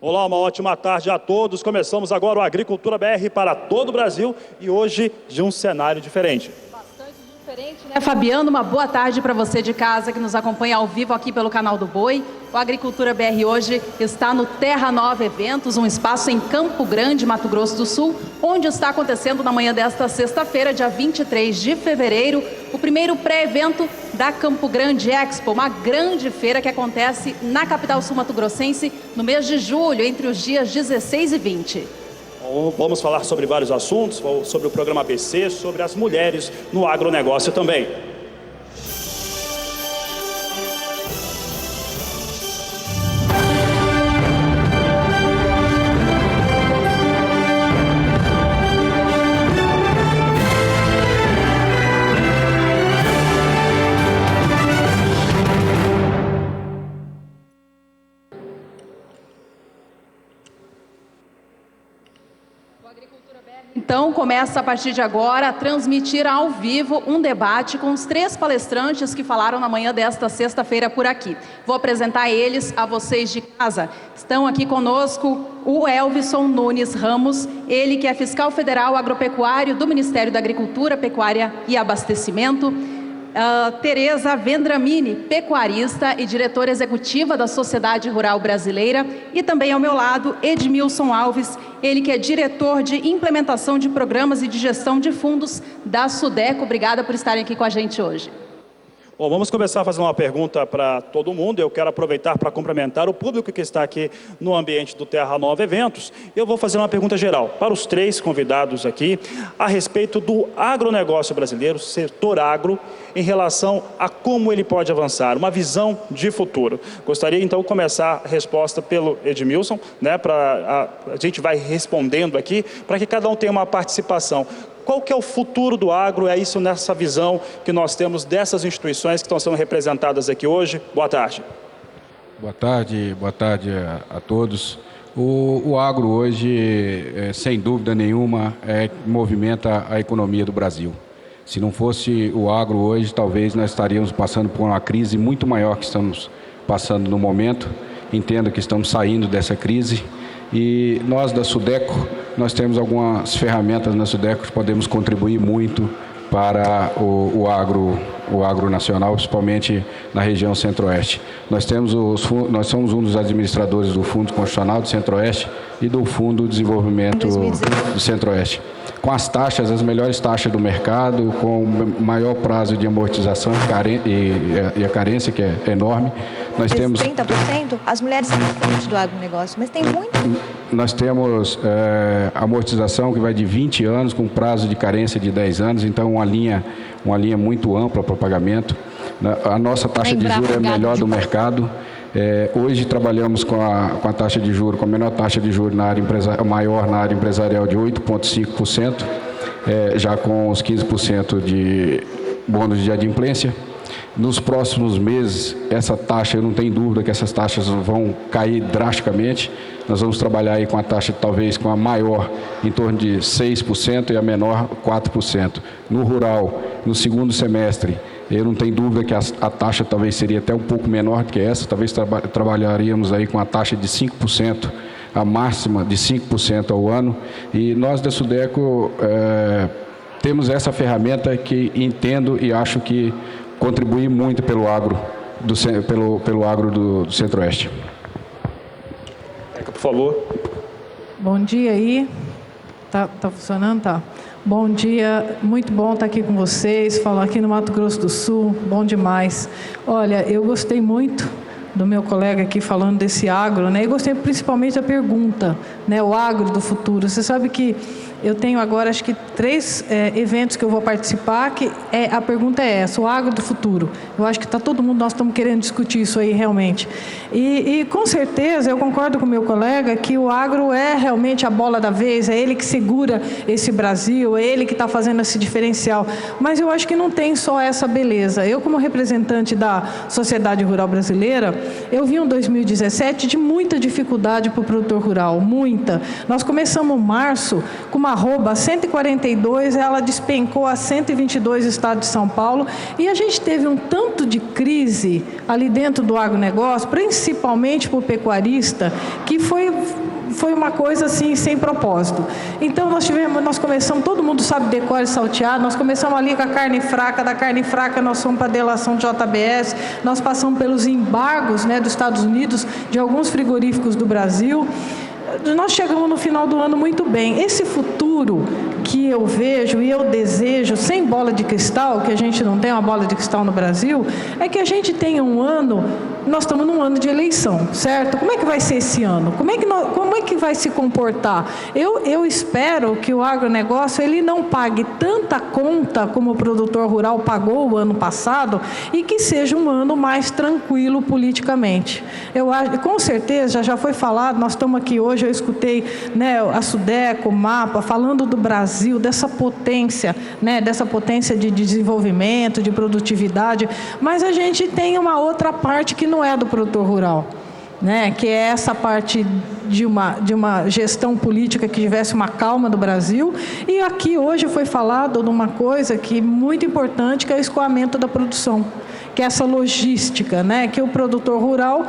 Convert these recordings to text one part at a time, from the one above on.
Olá, uma ótima tarde a todos. Começamos agora o Agricultura BR para todo o Brasil e hoje de um cenário diferente. Bastante diferente, né, Fabiano? Uma boa tarde para você de casa que nos acompanha ao vivo aqui pelo canal do Boi. O Agricultura BR hoje está no Terra Nova Eventos, um espaço em Campo Grande, Mato Grosso do Sul, onde está acontecendo na manhã desta sexta-feira, dia 23 de fevereiro, o primeiro pré-evento da Campo Grande Expo, uma grande feira que acontece na capital sul-mato-grossense no mês de julho, entre os dias 16 e 20. Vamos falar sobre vários assuntos, sobre o programa ABC, sobre as mulheres no agronegócio também. Então, começa a partir de agora a transmitir ao vivo um debate com os 3 palestrantes que falaram na manhã desta sexta-feira por aqui. Vou apresentar eles a vocês de casa. Estão aqui conosco o Elvison Nunes Ramos, ele que é fiscal federal agropecuário do Ministério da Agricultura, Pecuária e Abastecimento. Tereza Vendramini, pecuarista e diretora executiva da Sociedade Rural Brasileira, e também ao meu lado Edmilson Alves, ele que é diretor de implementação de programas e de gestão de fundos da Sudeco. Obrigada por estarem aqui com a gente hoje. Bom, vamos começar a fazer uma pergunta para todo mundo. Eu quero aproveitar para cumprimentar o público que está aqui no ambiente do Terra Nova Eventos. Eu vou fazer uma pergunta geral para os 3 convidados aqui a respeito do agronegócio brasileiro, setor agro, em relação a como ele pode avançar, uma visão de futuro. Gostaria então de começar a resposta pelo Edmilson, né, a gente vai respondendo aqui, para que cada um tenha uma participação. Qual que é o futuro do agro? É isso nessa visão que nós temos dessas instituições que estão sendo representadas aqui hoje. Boa tarde. Boa tarde a todos. O agro hoje, sem dúvida nenhuma, movimenta a economia do Brasil. Se não fosse o agro hoje, talvez nós estaríamos passando por uma crise muito maior que estamos passando no momento. Entendo que estamos saindo dessa crise e nós da Sudeco, nós temos algumas ferramentas na Sudeco que podemos contribuir muito para o agro nacional, principalmente na região centro-oeste. Nós somos um dos administradores do Fundo Constitucional do Centro-Oeste e do Fundo de Desenvolvimento do Centro-Oeste. Com as taxas, as melhores taxas do mercado, com o maior prazo de amortização e a carência, que é enorme. Nós temos 30%, as mulheres são frente do agronegócio, mas tem muito. Nós temos amortização que vai de 20 anos, com prazo de carência de 10 anos, então uma linha muito ampla para o pagamento. A nossa taxa de juros é a melhor do mercado. Hoje trabalhamos com a taxa de juros, com a menor taxa de juros maior na área empresarial de 8,5%, já com os 15% de bônus de adimplência. Nos próximos meses, essa taxa, eu não tenho dúvida que essas taxas vão cair drasticamente. Nós vamos trabalhar aí com a taxa, talvez, com a maior em torno de 6% e a menor 4%. No rural, no segundo semestre, eu não tenho dúvida que a taxa talvez seria até um pouco menor do que essa. Talvez trabalharíamos aí com a taxa de 5%, a máxima de 5% ao ano. E nós da Sudeco temos essa ferramenta que entendo e acho que contribui muito pelo agro do Centro-Oeste. Por favor. Bom dia aí. Tá funcionando? Tá. Bom dia, muito bom estar aqui com vocês, falar aqui no Mato Grosso do Sul, bom demais. Olha, eu gostei muito do meu colega aqui falando desse agro, né? E gostei principalmente da pergunta, né? O agro do futuro. Você sabe que eu tenho agora, acho que 3 eventos que eu vou participar, que a pergunta é essa, o agro do futuro. Eu acho que está todo mundo, nós estamos querendo discutir isso aí realmente. E com certeza, eu concordo com o meu colega que o agro é realmente a bola da vez, é ele que segura esse Brasil, é ele que está fazendo esse diferencial. Mas eu acho que não tem só essa beleza. Eu, como representante da Sociedade Rural Brasileira, eu vi um 2017 de muita dificuldade para o produtor rural, muita. Nós começamos março com uma uma arroba 142, ela despencou a 122 no estado de São Paulo, e a gente teve um tanto de crise ali dentro do agronegócio, principalmente para o pecuarista, que foi uma coisa assim, sem propósito. Então nós começamos, todo mundo sabe decore salteado, nós começamos ali com a carne fraca, da carne fraca nós fomos para a delação de JBS, nós passamos pelos embargos, né, dos Estados Unidos, de alguns frigoríficos do Brasil. Nós chegamos no final do ano muito bem. Esse futuro que eu vejo e eu desejo, sem bola de cristal, que a gente não tem uma bola de cristal no Brasil, é que a gente tenha um ano, nós estamos num ano de eleição, certo? Como é que vai ser esse ano? Como é que vai se comportar? Eu espero que o agronegócio ele não pague tanta conta como o produtor rural pagou o ano passado e que seja um ano mais tranquilo politicamente. Eu acho, com certeza, já foi falado, nós estamos aqui hoje, eu escutei, né, a Sudeco, o MAPA, falando do Brasil, dessa potência, né, dessa potência de desenvolvimento, de produtividade, mas a gente tem uma outra parte que não é do produtor rural, né, que é essa parte de uma gestão política que tivesse uma calma do Brasil. E aqui hoje foi falado de uma coisa que é muito importante, que é o escoamento da produção, que é essa logística, né? Que o produtor rural,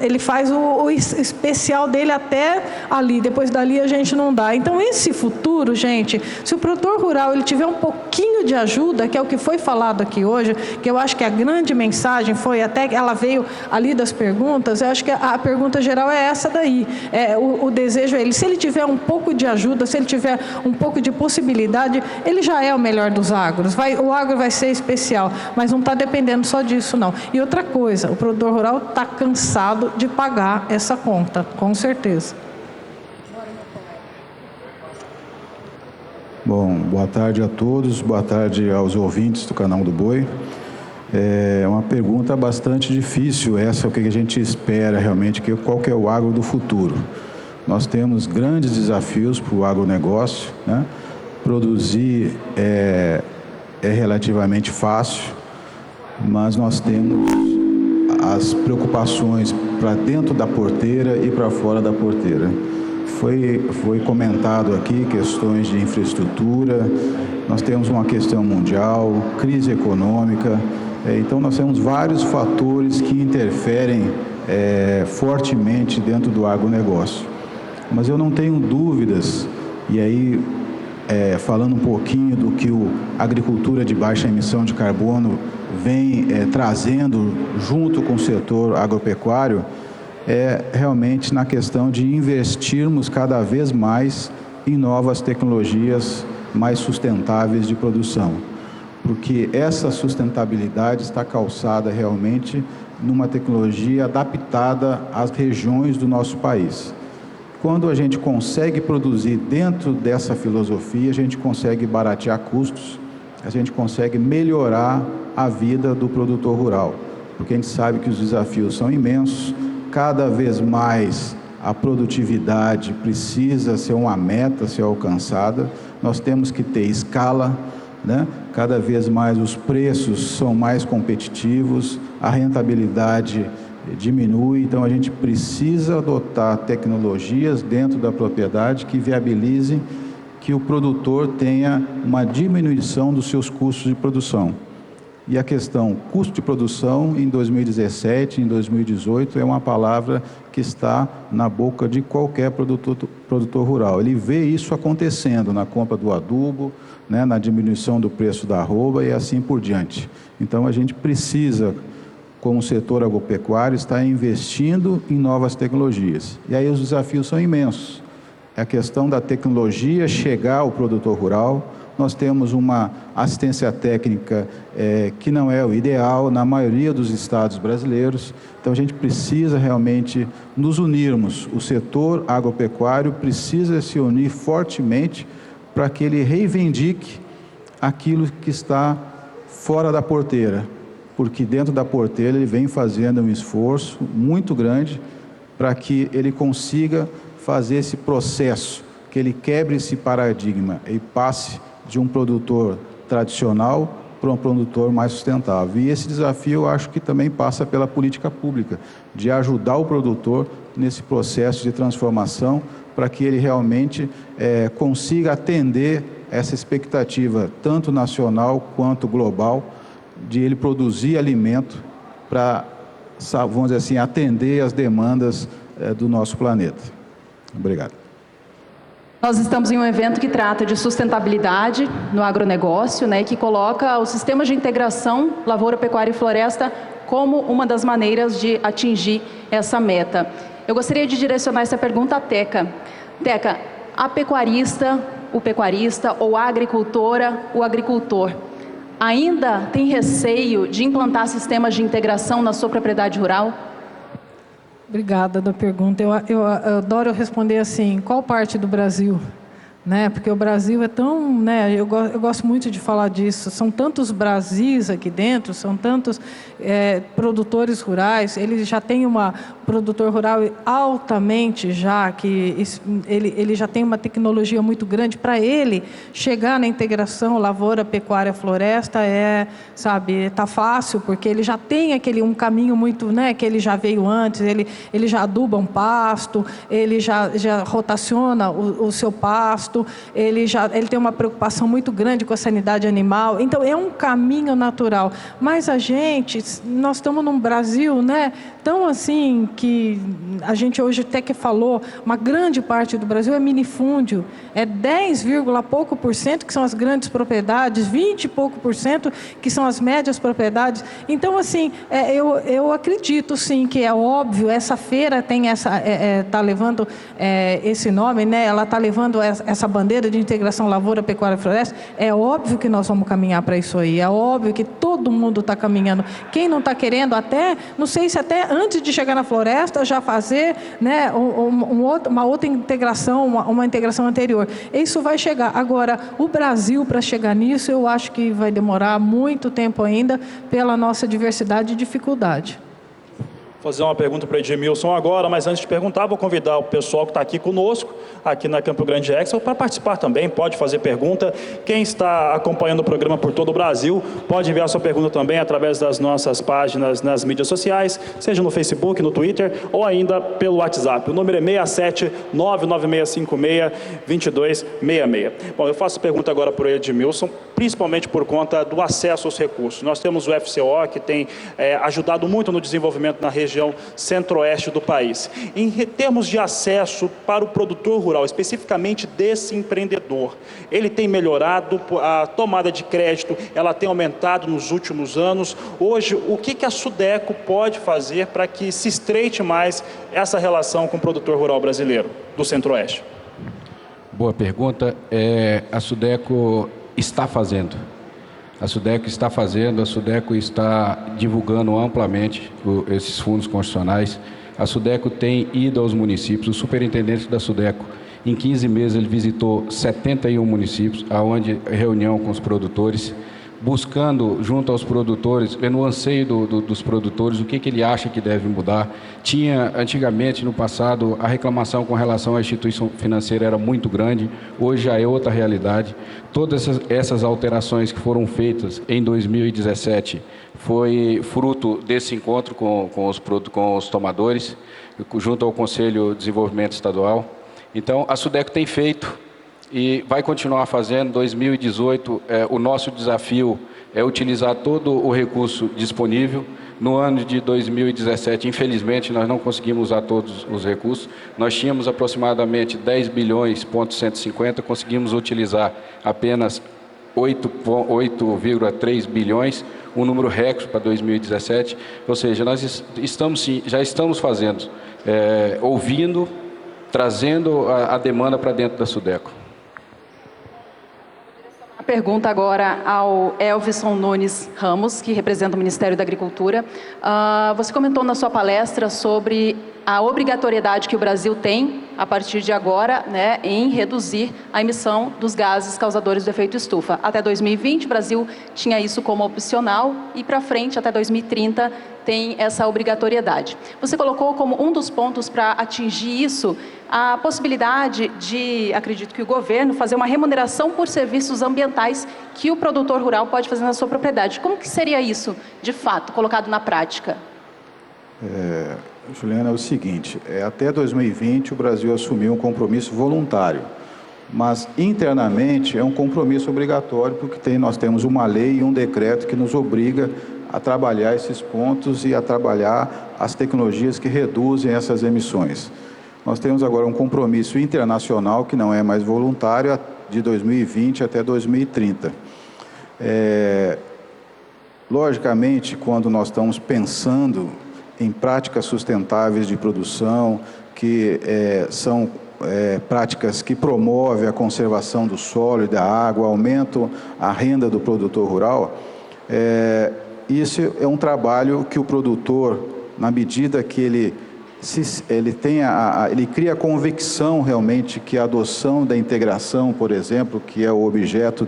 ele faz o especial dele até ali, depois dali a gente não dá. Então, esse futuro, gente, se o produtor rural ele tiver um pouquinho de ajuda, que é o que foi falado aqui hoje, que eu acho que a grande mensagem foi, até ela veio ali das perguntas, eu acho que a pergunta geral é essa daí. O desejo é ele, se ele tiver um pouco de ajuda, se ele tiver um pouco de possibilidade, ele já é o melhor dos agros. O agro vai ser especial, mas não está dependendo só disso, não. E outra coisa, o produtor rural está cansado de pagar essa conta, com certeza. Bom, boa tarde a todos, boa tarde aos ouvintes do canal do Boi. É uma pergunta bastante difícil essa, o que a gente espera realmente, qual que é o agro do futuro. Nós temos grandes desafios para o agronegócio, né? Produzir é relativamente fácil, mas nós temos as preocupações para dentro da porteira e para fora da porteira. Foi comentado aqui questões de infraestrutura, nós temos uma questão mundial, crise econômica, então nós temos vários fatores que interferem fortemente dentro do agronegócio. Mas eu não tenho dúvidas, e aí falando um pouquinho do que a agricultura de baixa emissão de carbono vem trazendo junto com o setor agropecuário, realmente na questão de investirmos cada vez mais em novas tecnologias mais sustentáveis de produção. Porque essa sustentabilidade está calçada realmente numa tecnologia adaptada às regiões do nosso país. Quando a gente consegue produzir dentro dessa filosofia, a gente consegue baratear custos, a gente consegue melhorar a vida do produtor rural, porque a gente sabe que os desafios são imensos, cada vez mais a produtividade precisa ser uma meta, ser alcançada, nós temos que ter escala, né? Cada vez mais os preços são mais competitivos, a rentabilidade diminui, então a gente precisa adotar tecnologias dentro da propriedade que viabilizem que o produtor tenha uma diminuição dos seus custos de produção. E a questão custo de produção em 2017, em 2018, é uma palavra que está na boca de qualquer produtor rural. Ele vê isso acontecendo na compra do adubo, né, na diminuição do preço da arroba e assim por diante. Então a gente precisa, como setor agropecuário, estar investindo em novas tecnologias. E aí os desafios são imensos. É a questão da tecnologia chegar ao produtor rural. Nós temos uma assistência técnica que não é o ideal na maioria dos estados brasileiros. Então, a gente precisa realmente nos unirmos. O setor agropecuário precisa se unir fortemente para que ele reivindique aquilo que está fora da porteira. Porque dentro da porteira ele vem fazendo um esforço muito grande para que ele consiga fazer esse processo, que ele quebre esse paradigma e passe de um produtor tradicional para um produtor mais sustentável. E esse desafio eu acho que também passa pela política pública, de ajudar o produtor nesse processo de transformação para que ele realmente consiga atender essa expectativa, tanto nacional quanto global, de ele produzir alimento para, vamos dizer assim, atender as demandas do nosso planeta. Obrigado. Nós estamos em um evento que trata de sustentabilidade no agronegócio, né, que coloca o sistema de integração lavoura, pecuária e floresta como uma das maneiras de atingir essa meta. Eu gostaria de direcionar essa pergunta à Teca. Teca, a pecuarista, o pecuarista ou a agricultora, o agricultor, ainda tem receio de implantar sistemas de integração na sua propriedade rural? Obrigada da pergunta. Eu adoro responder assim, qual parte do Brasil? Né? Porque o Brasil é tão... Né? Eu gosto muito de falar disso. São tantos Brasis aqui dentro, são tantos produtores rurais. Ele já tem produtor rural altamente que ele já tem uma tecnologia muito grande. Para ele chegar na integração lavoura, pecuária, floresta tá fácil, porque ele já tem um caminho muito, né, que ele já veio antes, ele já aduba um pasto, ele já rotaciona o seu pasto, ele tem uma preocupação muito grande com a sanidade animal. Então é um caminho natural. Mas nós estamos num Brasil, né, tão assim que a gente hoje até que falou, uma grande parte do Brasil é minifúndio, é 10, pouco por cento que são as grandes propriedades, 20 e pouco por cento que são as médias propriedades. Então, assim, eu acredito sim que é óbvio, essa feira tem tá levando esse nome, né? Ela está levando essa bandeira de integração lavoura, pecuária e floresta. É óbvio que nós vamos caminhar para isso aí, é óbvio que todo mundo está caminhando. Quem não está querendo não sei se até antes de chegar na floresta já fazer, né, uma outra integração, uma integração anterior. Isso vai chegar. Agora, o Brasil, para chegar nisso, eu acho que vai demorar muito tempo ainda pela nossa diversidade e dificuldade. Vou fazer uma pergunta para o Edmilson agora, mas antes de perguntar, vou convidar o pessoal que está aqui conosco, aqui na Campo Grande Expo, para participar também, pode fazer pergunta. Quem está acompanhando o programa por todo o Brasil, pode enviar sua pergunta também através das nossas páginas nas mídias sociais, seja no Facebook, no Twitter, ou ainda pelo WhatsApp. O número é 67-99656-2266. Bom, eu faço pergunta agora para o Edmilson, principalmente por conta do acesso aos recursos. Nós temos o FCO, que tem ajudado muito no desenvolvimento na região centro-oeste do país. Em termos de acesso para o produtor rural, especificamente desse empreendedor, ele tem melhorado, a tomada de crédito, ela tem aumentado nos últimos anos. Hoje, o que a SUDECO pode fazer para que se estreite mais essa relação com o produtor rural brasileiro do centro-oeste? Boa pergunta. A SUDECO está fazendo. A SUDECO está fazendo, a SUDECO está divulgando amplamente esses fundos constitucionais. A SUDECO tem ido aos municípios. O superintendente da SUDECO, em 15 meses, ele visitou 71 municípios, onde reunião com os produtores, buscando, junto aos produtores, no anseio dos produtores, o que ele acha que deve mudar. Tinha, antigamente, no passado, a reclamação com relação à instituição financeira era muito grande, hoje já é outra realidade. Todas essas alterações que foram feitas em 2017 foi fruto desse encontro com os tomadores, junto ao Conselho de Desenvolvimento Estadual. Então, a SUDECO tem feito e vai continuar fazendo. 2018, o nosso desafio é utilizar todo o recurso disponível. No ano de 2017, infelizmente, nós não conseguimos usar todos os recursos. Nós tínhamos aproximadamente 10 bilhões, ponto 150, conseguimos utilizar apenas 8,3 bilhões, um número recorde para 2017. Ou seja, nós já estamos fazendo, ouvindo, trazendo a demanda para dentro da SUDECO. Pergunta agora ao Elvison Nunes Ramos, que representa o Ministério da Agricultura. Você comentou na sua palestra sobre a obrigatoriedade que o Brasil tem a partir de agora, né, em reduzir a emissão dos gases causadores do efeito estufa. Até 2020, o Brasil tinha isso como opcional e para frente, até 2030, tem essa obrigatoriedade. Você colocou como um dos pontos para atingir isso a possibilidade de, acredito que o governo, fazer uma remuneração por serviços ambientais que o produtor rural pode fazer na sua propriedade. Como que seria isso, de fato, colocado na prática? Juliana, é o seguinte, até 2020 o Brasil assumiu um compromisso voluntário, mas internamente é um compromisso obrigatório, porque nós temos uma lei e um decreto que nos obriga a trabalhar esses pontos e a trabalhar as tecnologias que reduzem essas emissões. Nós temos agora um compromisso internacional que não é mais voluntário, de 2020 até 2030. Logicamente, quando nós estamos pensando em práticas sustentáveis de produção, que são práticas que promovem a conservação do solo e da água, aumentam a renda do produtor rural, isso é um trabalho que o produtor, na medida que ele cria a convicção realmente que a adoção da integração, por exemplo, que é o objeto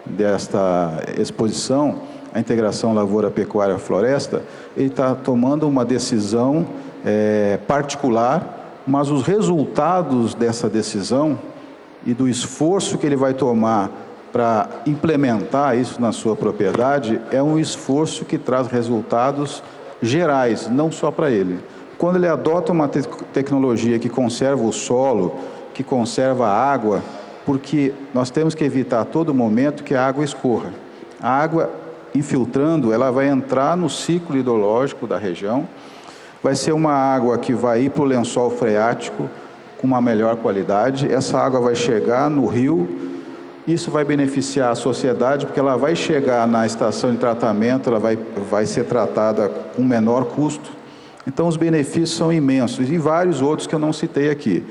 desta exposição, a integração lavoura-pecuária-floresta, ele está tomando uma decisão particular, mas os resultados dessa decisão e do esforço que ele vai tomar para implementar isso na sua propriedade é um esforço que traz resultados gerais, não só para ele. Quando ele adota uma tecnologia que conserva o solo, que conserva a água, porque nós temos que evitar a todo momento que a água escorra. A água infiltrando, ela vai entrar no ciclo hidrológico da região, vai ser uma água que vai ir para o lençol freático com uma melhor qualidade, essa água vai chegar no rio, isso vai beneficiar a sociedade, porque ela vai chegar na estação de tratamento, ela vai ser tratada com menor custo, então os benefícios são imensos, e vários outros que eu não citei aqui.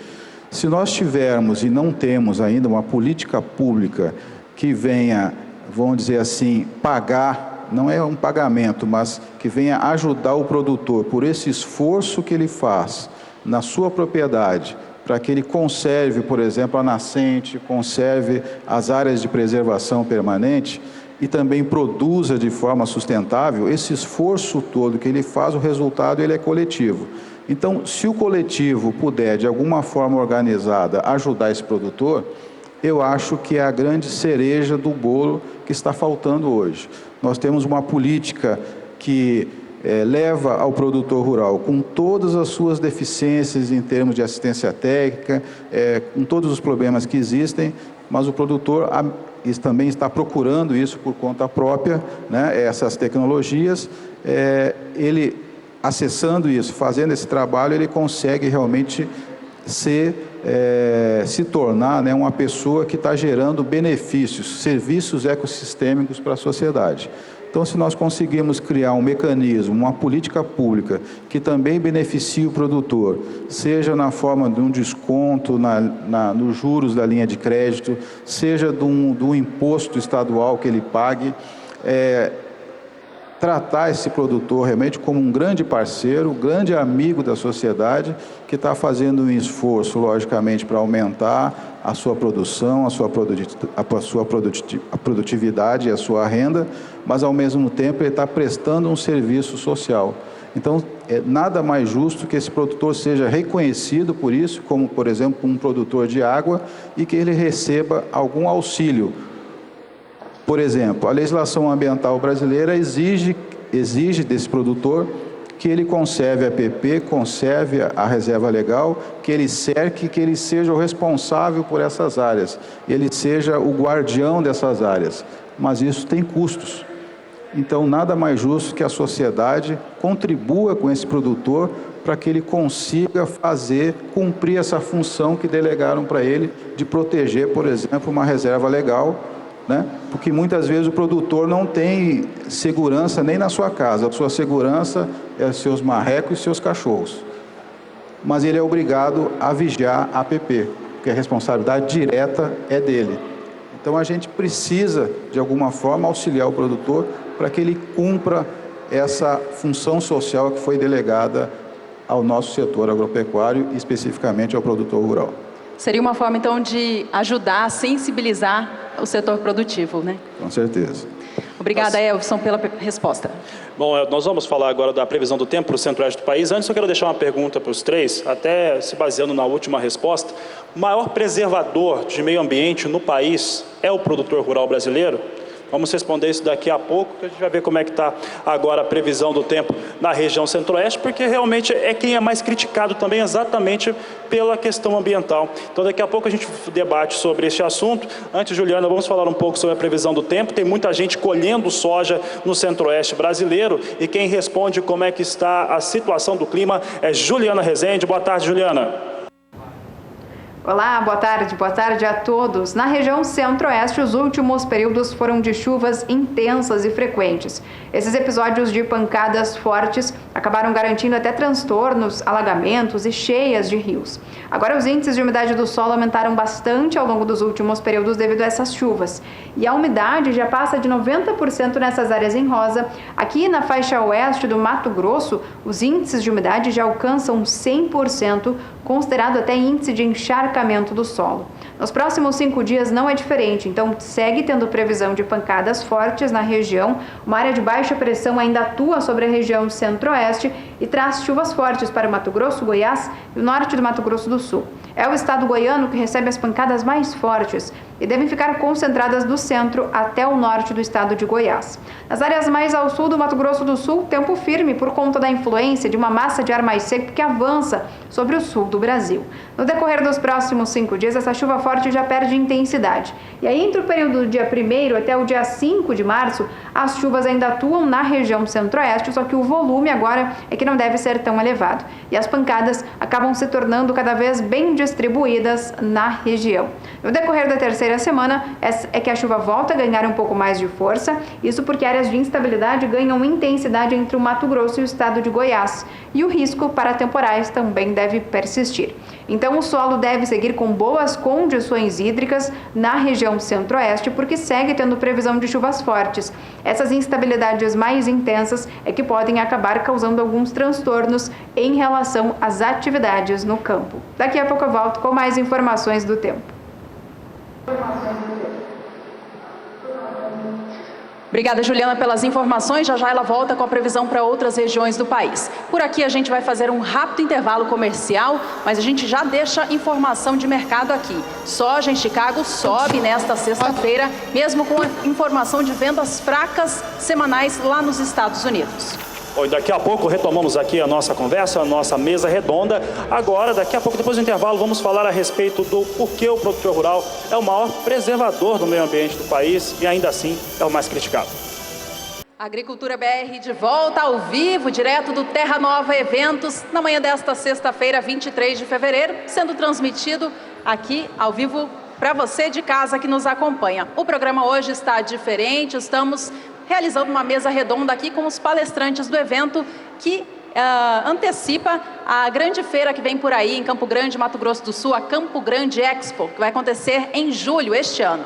Se nós tivermos, e não temos ainda, uma política pública que venha, vamos dizer assim, pagar, não é um pagamento, mas que venha ajudar o produtor por esse esforço que ele faz na sua propriedade, para que ele conserve, por exemplo, a nascente, conserve as áreas de preservação permanente e também produza de forma sustentável, esse esforço todo que ele faz, o resultado ele é coletivo. Então, se o coletivo puder, de alguma forma organizada, ajudar esse produtor, eu acho que é a grande cereja do bolo que está faltando hoje. Nós temos uma política que leva ao produtor rural, com todas as suas deficiências em termos de assistência técnica, com todos os problemas que existem, mas o produtor também está procurando isso por conta própria, né, essas tecnologias, ele acessando isso, fazendo esse trabalho, ele consegue realmente se tornar, né, uma pessoa que está gerando benefícios, serviços ecossistêmicos para a sociedade. Então, se nós conseguirmos criar um mecanismo, uma política pública que também beneficie o produtor, seja na forma de um desconto nos juros da linha de crédito, seja do imposto estadual que ele pague, tratar esse produtor realmente como um grande parceiro, grande amigo da sociedade, que está fazendo um esforço, logicamente, para aumentar a sua produção, a sua produtividade e a sua renda, mas, ao mesmo tempo, ele está prestando um serviço social. Então, nada mais justo que esse produtor seja reconhecido por isso, como, por exemplo, um produtor de água, e que ele receba algum auxílio. Por exemplo, a legislação ambiental brasileira exige desse produtor que ele conserve a PP, conserve a reserva legal, que ele cerque, que ele seja o responsável por essas áreas, ele seja o guardião dessas áreas. Mas isso tem custos. Então, nada mais justo que a sociedade contribua com esse produtor para que ele consiga cumprir essa função que delegaram para ele de proteger, por exemplo, uma reserva legal, né? Porque muitas vezes o produtor não tem segurança nem na sua casa, a sua segurança é seus marrecos e seus cachorros. Mas ele é obrigado a vigiar a APP, porque a responsabilidade direta é dele. Então a gente precisa, de alguma forma, auxiliar o produtor para que ele cumpra essa função social que foi delegada ao nosso setor agropecuário e especificamente ao produtor rural. Seria uma forma, então, de ajudar a sensibilizar o setor produtivo, né? Com certeza. Obrigada, Elvson, pela resposta. Bom, nós vamos falar agora da previsão do tempo para o centro-oeste do país. Antes, eu quero deixar uma pergunta para os três, até se baseando na última resposta. O maior preservador de meio ambiente no país é o produtor rural brasileiro? Vamos responder isso daqui a pouco, que a gente vai ver como é que está agora a previsão do tempo na região centro-oeste, porque realmente é quem é mais criticado também exatamente pela questão ambiental. Então daqui a pouco a gente debate sobre este assunto. Antes, Juliana, vamos falar um pouco sobre a previsão do tempo. Tem muita gente colhendo soja no centro-oeste brasileiro e quem responde como é que está a situação do clima é Juliana Rezende. Boa tarde, Juliana. Olá, boa tarde a todos. Na região centro-oeste, os últimos períodos foram de chuvas intensas e frequentes. Esses episódios de pancadas fortes acabaram garantindo até transtornos, alagamentos e cheias de rios. Agora, os índices de umidade do solo aumentaram bastante ao longo dos últimos períodos devido a essas chuvas. E a umidade já passa de 90% nessas áreas em rosa. Aqui na faixa oeste do Mato Grosso, os índices de umidade já alcançam 100%, considerado até índice de encharcamento do solo. Nos próximos 5 dias não é diferente, então segue tendo previsão de pancadas fortes na região. Uma área de baixa pressão ainda atua sobre a região centro-oeste e traz chuvas fortes para o Mato Grosso, Goiás e o norte do Mato Grosso do Sul. É o estado goiano que recebe as pancadas mais fortes e devem ficar concentradas do centro até o norte do estado de Goiás. Nas áreas mais ao sul do Mato Grosso do Sul, tempo firme por conta da influência de uma massa de ar mais seco que avança sobre o sul do Brasil. No decorrer dos próximos 5 dias, essa chuva forte já perde intensidade. E aí, entre o período do dia 1º até o dia 5 de março, as chuvas ainda atuam na região centro-oeste, só que o volume agora é que não deve ser tão elevado. E as pancadas acabam se tornando cada vez bem distribuídas na região. No decorrer da terceira semana é que a chuva volta a ganhar um pouco mais de força, isso porque áreas de instabilidade ganham intensidade entre o Mato Grosso e o estado de Goiás, e o risco para temporais também deve persistir. Então o solo deve seguir com boas condições hídricas na região centro-oeste, porque segue tendo previsão de chuvas fortes. Essas instabilidades mais intensas é que podem acabar causando alguns transtornos em relação às atividades no campo. Daqui a pouco eu volto com mais informações do tempo. Obrigada, Juliana, pelas informações. Já já ela volta com a previsão para outras regiões do país. Por aqui a gente vai fazer um rápido intervalo comercial, mas a gente já deixa informação de mercado aqui. Soja em Chicago sobe nesta sexta-feira, mesmo com a informação de vendas fracas semanais lá nos Estados Unidos. Oi, daqui a pouco retomamos aqui a nossa conversa, a nossa mesa redonda. Agora, daqui a pouco, depois do intervalo, vamos falar a respeito do porquê o produtor rural é o maior preservador do meio ambiente do país e ainda assim é o mais criticado. Agricultura BR de volta ao vivo, direto do Terra Nova Eventos, na manhã desta sexta-feira, 23 de fevereiro, sendo transmitido aqui ao vivo para você de casa que nos acompanha. O programa hoje está diferente, estamos realizando uma mesa redonda aqui com os palestrantes do evento que antecipa a grande feira que vem por aí em Campo Grande, Mato Grosso do Sul, a Campo Grande Expo, que vai acontecer em julho este ano.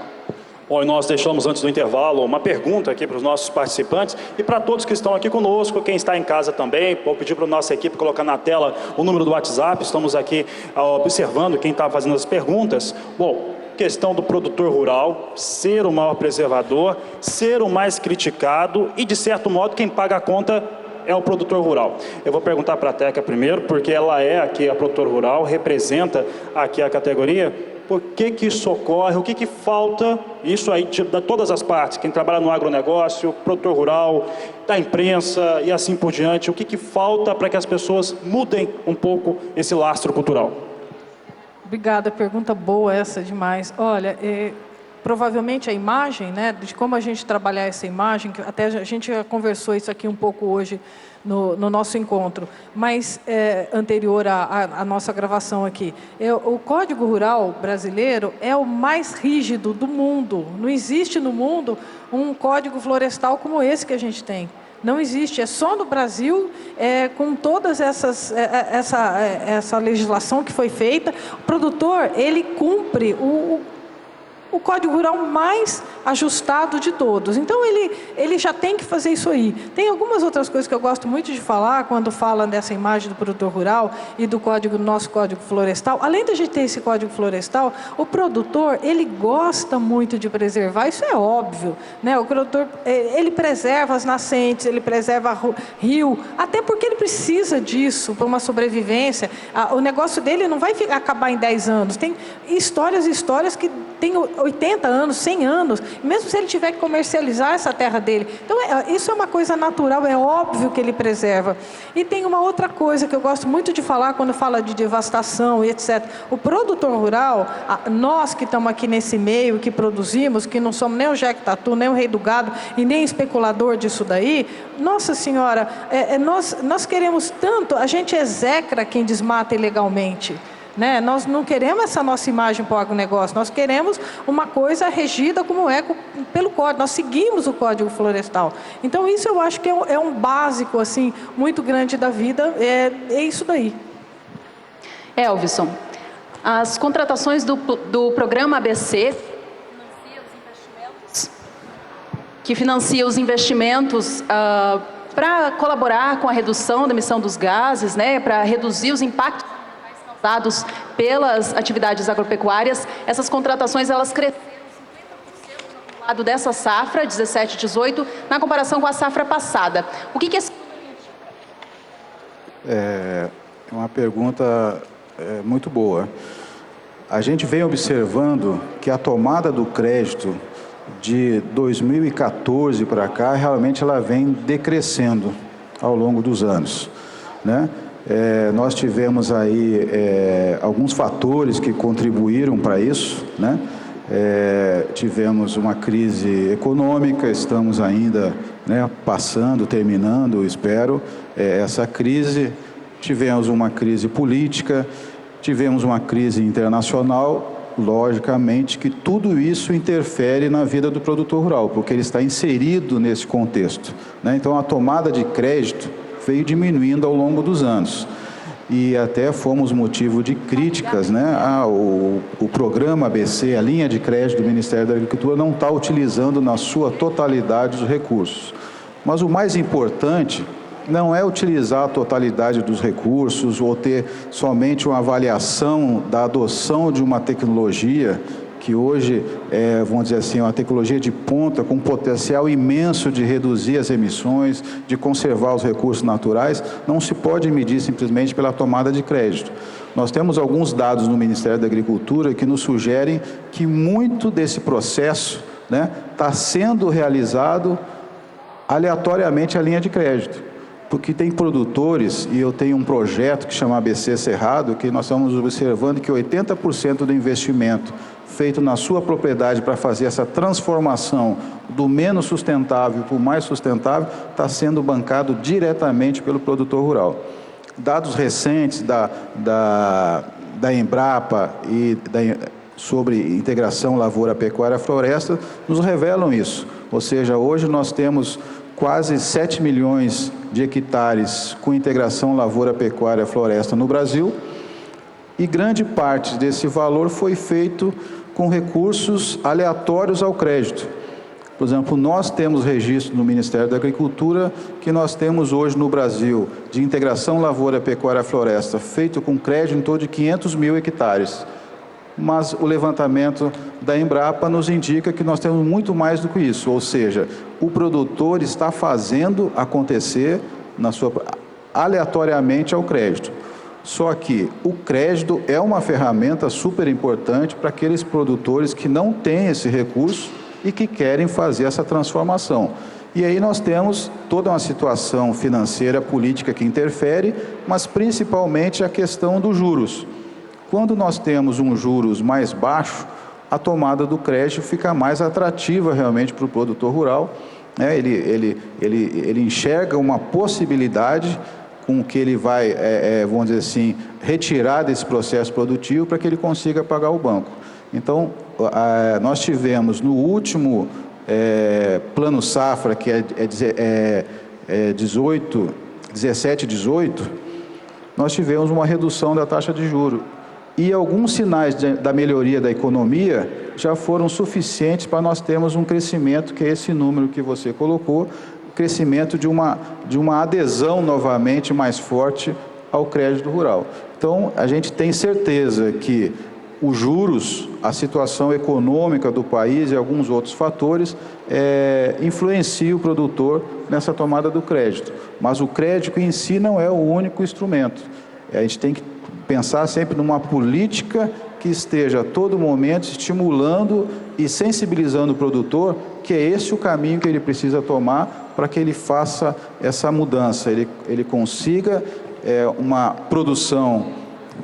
Bom, e nós deixamos antes do intervalo uma pergunta aqui para os nossos participantes e para todos que estão aqui conosco, quem está em casa também. Vou pedir para a nossa equipe colocar na tela o número do WhatsApp, estamos aqui observando quem está fazendo as perguntas. Bom, questão do produtor rural, ser o maior preservador, ser o mais criticado e, de certo modo, quem paga a conta é o produtor rural. Eu vou perguntar para a Teca primeiro, porque ela é aqui a produtor rural, representa aqui a categoria. Por que que isso ocorre? O que que falta? Isso aí de todas as partes, quem trabalha no agronegócio, produtor rural, da imprensa e assim por diante. O que que falta para que as pessoas mudem um pouco esse lastro cultural? Obrigada, pergunta boa essa demais. Olha, provavelmente a imagem, né, de como a gente trabalhar essa imagem, que até a gente já conversou isso aqui um pouco hoje no nosso encontro, mas anterior à nossa gravação aqui. O Código Rural brasileiro é o mais rígido do mundo. Não existe no mundo um código florestal como esse que a gente tem. Não existe, é só no Brasil, com todas essa legislação que foi feita, o produtor, ele cumpre o Código Rural mais ajustado de todos. Então, ele já tem que fazer isso aí. Tem algumas outras coisas que eu gosto muito de falar, quando fala dessa imagem do produtor rural e do nosso Código Florestal. Além da gente ter esse Código Florestal, o produtor, ele gosta muito de preservar, isso é óbvio, né? O produtor, ele preserva as nascentes, ele preserva rio, até porque ele precisa disso para uma sobrevivência. O negócio dele não vai acabar em 10 anos. Tem histórias que têm 80 anos, 100 anos, mesmo se ele tiver que comercializar essa terra dele. Então, isso é uma coisa natural, é óbvio que ele preserva. E tem uma outra coisa que eu gosto muito de falar quando fala de devastação e etc. O produtor rural, nós que estamos aqui nesse meio, que produzimos, que não somos nem o Jeque Tatu, nem o Rei do Gado e nem especulador disso daí, nossa senhora, nós queremos tanto, a gente execra quem desmata ilegalmente. Né? Nós não queremos essa nossa imagem para o agronegócio, nós queremos uma coisa regida como é pelo Código, nós seguimos o Código Florestal. Então isso eu acho que é um básico assim, muito grande da vida, é isso daí. Elvisson, as contratações do programa ABC, que financia os investimentos para colaborar com a redução da emissão dos gases, né, para reduzir os impactos causados pelas atividades agropecuárias, essas contratações elas cresceram 50% no lado dessa safra, 17-18, na comparação com a safra passada. O que é uma pergunta muito boa. A gente vem observando que a tomada do crédito de 2014 para cá, realmente ela vem decrescendo ao longo dos anos, né? Nós tivemos aí alguns fatores que contribuíram para isso, né? Tivemos uma crise econômica, estamos ainda, né, terminando, espero, essa crise. Tivemos uma crise política, tivemos uma crise internacional. Logicamente que tudo isso interfere na vida do produtor rural, porque ele está inserido nesse contexto, né? Então, a tomada de crédito veio diminuindo ao longo dos anos. E até fomos motivo de críticas, né? O programa ABC, a linha de crédito do Ministério da Agricultura, não está utilizando na sua totalidade os recursos. Mas o mais importante não é utilizar a totalidade dos recursos ou ter somente uma avaliação da adoção de uma tecnologia que hoje vamos dizer assim, uma tecnologia de ponta com potencial imenso de reduzir as emissões, de conservar os recursos naturais, não se pode medir simplesmente pela tomada de crédito. Nós temos alguns dados no Ministério da Agricultura que nos sugerem que muito desse processo, né, está sendo realizado aleatoriamente a linha de crédito. Porque tem produtores, e eu tenho um projeto que chama ABC Cerrado, que nós estamos observando que 80% do investimento feito na sua propriedade para fazer essa transformação do menos sustentável para o mais sustentável está sendo bancado diretamente pelo produtor rural. Dados recentes da Embrapa e sobre integração lavoura-pecuária-floresta nos revelam isso. Ou seja, hoje nós temos quase 7 milhões de hectares com integração lavoura-pecuária-floresta no Brasil, e grande parte desse valor foi feito com recursos aleatórios ao crédito. Por exemplo, nós temos registro no Ministério da Agricultura que nós temos hoje no Brasil de integração lavoura-pecuária-floresta feito com crédito em torno de 500 mil hectares. Mas o levantamento da Embrapa nos indica que nós temos muito mais do que isso, ou seja, o produtor está fazendo acontecer aleatoriamente ao crédito. Só que o crédito é uma ferramenta super importante para aqueles produtores que não têm esse recurso e que querem fazer essa transformação. E aí nós temos toda uma situação financeira, política que interfere, mas principalmente a questão dos juros. Quando nós temos um juros mais baixo, a tomada do crédito fica mais atrativa realmente para o produtor rural, né? Ele enxerga uma possibilidade com que ele vai, vamos dizer assim, retirar desse processo produtivo para que ele consiga pagar o banco. Então, nós tivemos no último plano safra, que é 17 e 18, nós tivemos uma redução da taxa de juros. E alguns sinais da melhoria da economia já foram suficientes para nós termos um crescimento, que é esse número que você colocou, crescimento de uma adesão novamente mais forte ao crédito rural. Então, a gente tem certeza que os juros, a situação econômica do país e alguns outros fatores influenciam o produtor nessa tomada do crédito. Mas o crédito em si não é o único instrumento. A gente tem que pensar sempre numa política que esteja a todo momento estimulando e sensibilizando o produtor, que é esse o caminho que ele precisa tomar para que ele faça essa mudança, ele consiga uma produção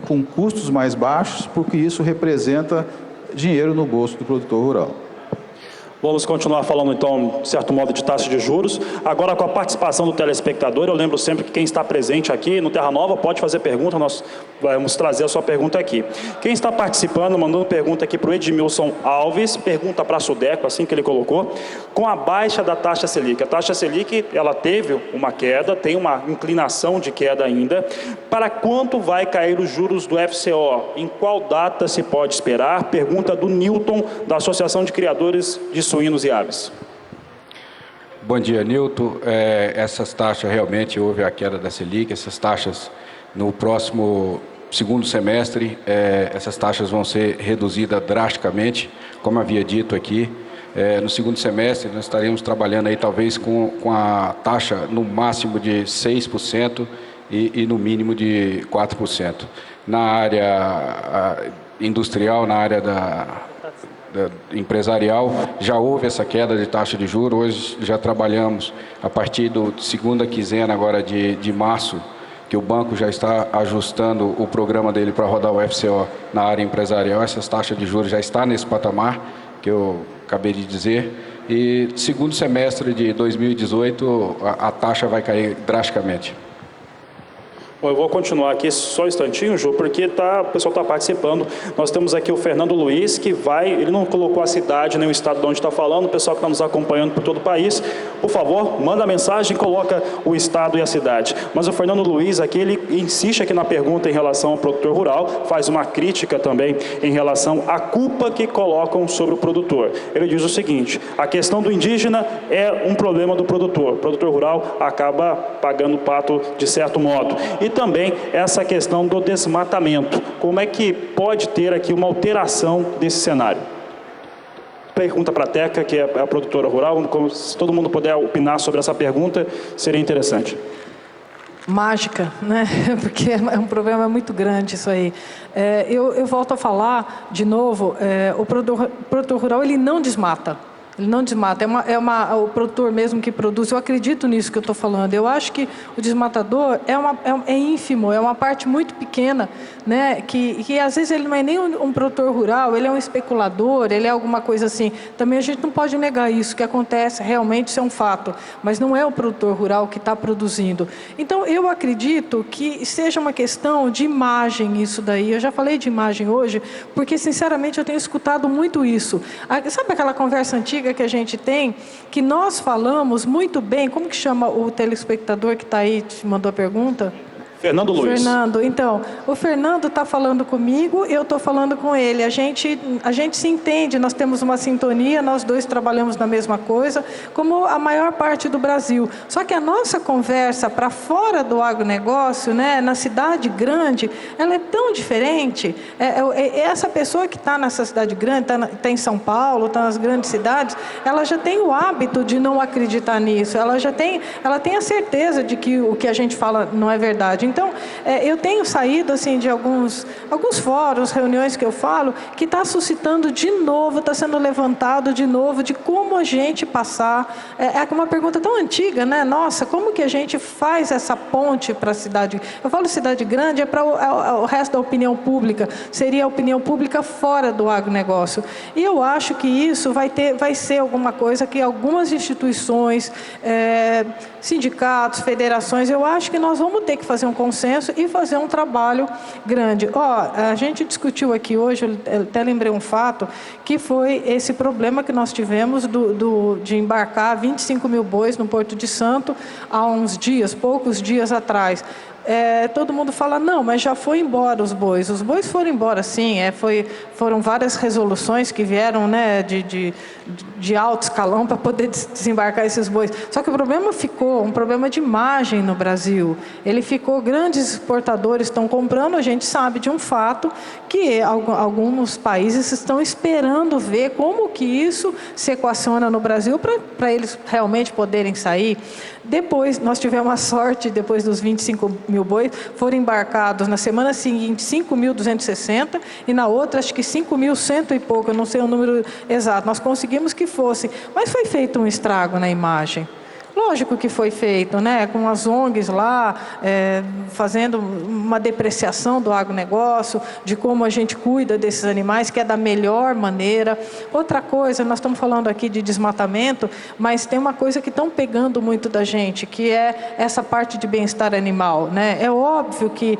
com custos mais baixos, porque isso representa dinheiro no bolso do produtor rural. Vamos continuar falando, então, de certo modo, de taxa de juros. Agora, com a participação do telespectador, eu lembro sempre que quem está presente aqui no Terra Nova pode fazer pergunta, nós vamos trazer a sua pergunta aqui. Quem está participando, mandando pergunta aqui para o Edmilson Alves, pergunta para a Sudeco, assim que ele colocou, com a baixa da taxa Selic. A taxa Selic, ela teve uma queda, tem uma inclinação de queda ainda. Para quanto vai cair os juros do FCO? Em qual data se pode esperar? Pergunta do Newton, da Associação de Criadores de Suínos e Aves. Bom dia, Nilton. Essas taxas, realmente, houve a queda da Selic. Essas taxas, no próximo segundo semestre, essas taxas vão ser reduzidas drasticamente, como havia dito aqui. No segundo semestre, nós estaremos trabalhando aí, talvez, com a taxa no máximo de 6% e no mínimo de 4%. Na área industrial, na área empresarial, já houve essa queda de taxa de juros. Hoje já trabalhamos a partir da segunda quinzena agora de março, que o banco já está ajustando o programa dele para rodar o FCO na área empresarial. Essas taxas de juros já estão nesse patamar que eu acabei de dizer, e segundo semestre de 2018 a taxa vai cair drasticamente. Bom, eu vou continuar aqui só um instantinho, Ju, porque o pessoal está participando. Nós temos aqui o Fernando Luiz, que ele não colocou a cidade nem o estado de onde está falando, o pessoal que está nos acompanhando por todo o país, por favor, manda a mensagem e coloca o estado e a cidade. Mas o Fernando Luiz aqui, ele insiste aqui na pergunta em relação ao produtor rural, faz uma crítica também em relação à culpa que colocam sobre o produtor. Ele diz o seguinte: a questão do indígena é um problema do produtor. O produtor rural acaba pagando o pato de certo modo. E também essa questão do desmatamento. Como é que pode ter aqui uma alteração desse cenário? Pergunta para a Teca, que é a produtora rural. Se todo mundo puder opinar sobre essa pergunta, seria interessante. Mágica, né? Porque é um problema muito grande isso aí. Eu volto a falar de novo, o produtor rural, ele não desmata. Ele não desmata, o produtor mesmo que produz. Eu acredito nisso que eu estou falando. Eu acho que o desmatador é ínfimo, é uma parte muito pequena, né? Que às vezes ele não é nem um produtor rural, ele é um especulador, ele é alguma coisa assim. Também a gente não pode negar isso, que acontece, realmente isso é um fato. Mas não é o produtor rural que está produzindo. Então, eu acredito que seja uma questão de imagem isso daí. Eu já falei de imagem hoje, porque, sinceramente, eu tenho escutado muito isso. Sabe aquela conversa antiga que a gente tem, que nós falamos muito bem? Como que chama o telespectador que está aí, te mandou a pergunta? Fernando Luiz. Fernando, então, o Fernando está falando comigo, eu estou falando com ele. A gente se entende, nós temos uma sintonia, nós dois trabalhamos na mesma coisa, como a maior parte do Brasil. Só que a nossa conversa para fora do agronegócio, né, na cidade grande, ela é tão diferente. Essa pessoa que está nessa cidade grande, está em São Paulo, está nas grandes cidades, ela já tem o hábito de não acreditar nisso. Ela tem a certeza de que o que a gente fala não é verdade. Então, eu tenho saído assim, de alguns fóruns, reuniões que eu falo, que está suscitando de novo, está sendo levantado de novo, de como a gente passar. É uma pergunta tão antiga, né? Nossa, como que a gente faz essa ponte para a cidade? Eu falo cidade grande, é para o resto da opinião pública, seria a opinião pública fora do agronegócio. E eu acho que isso vai ser alguma coisa que algumas instituições, sindicatos, federações, eu acho que nós vamos ter que fazer um consenso e fazer um trabalho grande. A gente discutiu aqui hoje, eu até lembrei um fato, que foi esse problema que nós tivemos de embarcar 25 mil bois no Porto de Santo há poucos dias atrás. todo mundo fala, não, mas já foi embora os bois. Os bois foram embora, sim. Foram várias resoluções que vieram, né, de alto escalão para poder desembarcar esses bois. Só que o problema ficou um problema de imagem no Brasil. Ele ficou, grandes exportadores estão comprando, a gente sabe de um fato que alguns países estão esperando ver como que isso se equaciona no Brasil para eles realmente poderem sair. Depois, nós tivemos a sorte, depois dos 25 mil bois, foram embarcados na semana seguinte 5.260 e na outra acho que 5.100 e pouco, eu não sei o número exato. Nós conseguimos que fosse, mas foi feito um estrago na imagem. Lógico que foi feito, né, com as ONGs lá, fazendo uma depreciação do agronegócio, de como a gente cuida desses animais, que é da melhor maneira. Outra coisa, nós estamos falando aqui de desmatamento, mas tem uma coisa que estão pegando muito da gente, que é essa parte de bem-estar animal, né? É óbvio que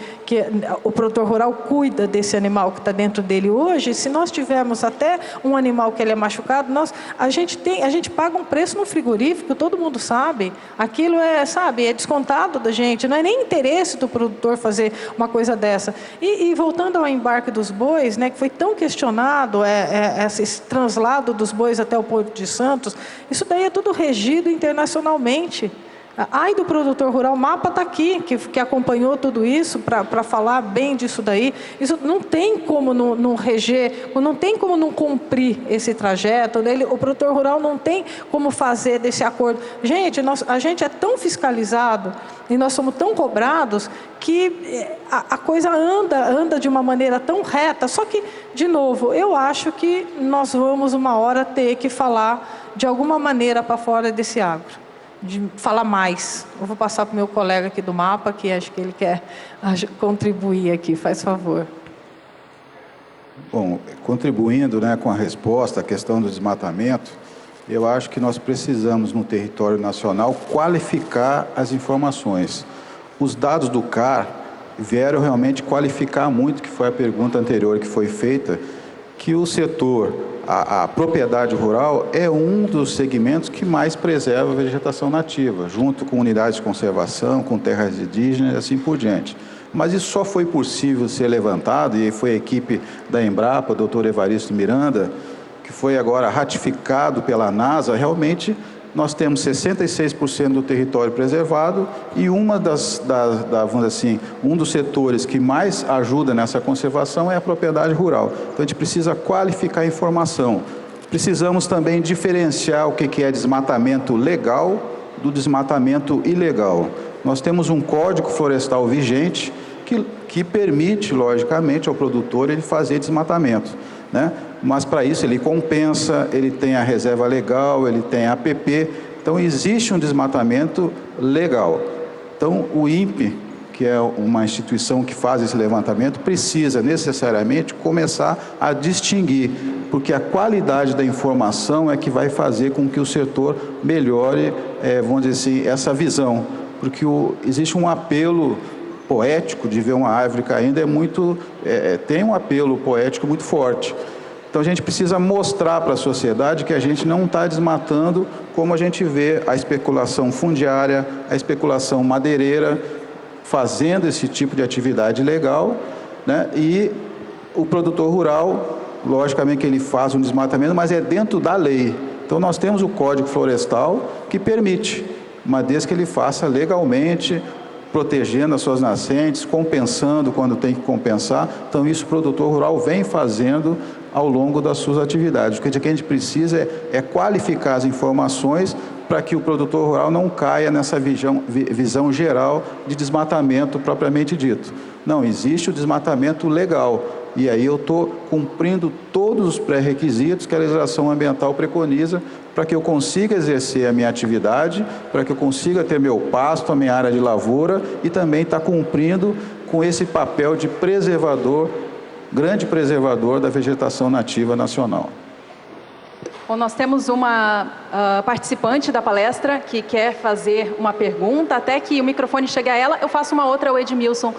o produtor rural cuida desse animal que está dentro dele hoje. Se nós tivermos até um animal que ele é machucado, a gente paga um preço no frigorífico, todo mundo sabe. Aquilo é descontado da gente, não é nem interesse do produtor fazer uma coisa dessa. E voltando ao embarque dos bois, né, que foi tão questionado, esse translado dos bois até o Porto de Santos, isso daí é tudo regido internacionalmente. Ai do produtor rural, o mapa está aqui, que acompanhou tudo isso para falar bem disso daí. Isso não tem como não reger, não tem como não cumprir esse trajeto. O produtor rural não tem como fazer desse acordo. Gente, a gente é tão fiscalizado e nós somos tão cobrados que a coisa anda de uma maneira tão reta. Só que, de novo, eu acho que nós vamos uma hora ter que falar de alguma maneira para fora desse agro. De falar mais. Eu vou passar para o meu colega aqui do mapa, que acho que ele quer contribuir aqui, faz favor. Bom, contribuindo, né, com a resposta à questão do desmatamento, eu acho que nós precisamos, no território nacional, qualificar as informações. Os dados do CAR vieram realmente qualificar muito, que foi a pergunta anterior que foi feita, que o setor, a propriedade rural é um dos segmentos que mais preserva a vegetação nativa, junto com unidades de conservação, com terras indígenas e assim por diante. Mas isso só foi possível ser levantado, e foi a equipe da Embrapa, o doutor Evaristo Miranda, que foi agora ratificado pela NASA. Realmente nós temos 66% do território preservado e vamos dizer assim, um dos setores que mais ajuda nessa conservação é a propriedade rural. Então a gente precisa qualificar a informação. Precisamos também diferenciar o que é desmatamento legal do desmatamento ilegal. Nós temos um Código Florestal vigente que permite, logicamente, ao produtor ele fazer desmatamento, né? Mas para isso ele compensa, ele tem a reserva legal, ele tem a APP, então existe um desmatamento legal. Então o INPE, que é uma instituição que faz esse levantamento, precisa necessariamente começar a distinguir, porque a qualidade da informação é que vai fazer com que o setor melhore, vamos dizer assim, essa visão, porque existe um apelo poético de ver uma árvore caindo, tem um apelo poético muito forte. Então a gente precisa mostrar para a sociedade que a gente não está desmatando como a gente vê a especulação fundiária, a especulação madeireira, fazendo esse tipo de atividade ilegal, né? E o produtor rural, logicamente que ele faz um desmatamento, mas é dentro da lei. Então nós temos o Código Florestal que permite, uma vez que ele faça legalmente, protegendo as suas nascentes, compensando quando tem que compensar. Então isso o produtor rural vem fazendo ao longo das suas atividades. O que a gente precisa é qualificar as informações para que o produtor rural não caia nessa visão geral de desmatamento propriamente dito. Não, existe o desmatamento legal, e aí eu estou cumprindo todos os pré-requisitos que a legislação ambiental preconiza para que eu consiga exercer a minha atividade, para que eu consiga ter meu pasto, a minha área de lavoura, e também está cumprindo com esse papel de preservador, grande preservador da vegetação nativa nacional. Bom, nós temos uma participante da palestra que quer fazer uma pergunta. Até que o microfone chegue a ela, eu faço uma outra ao Edmilson.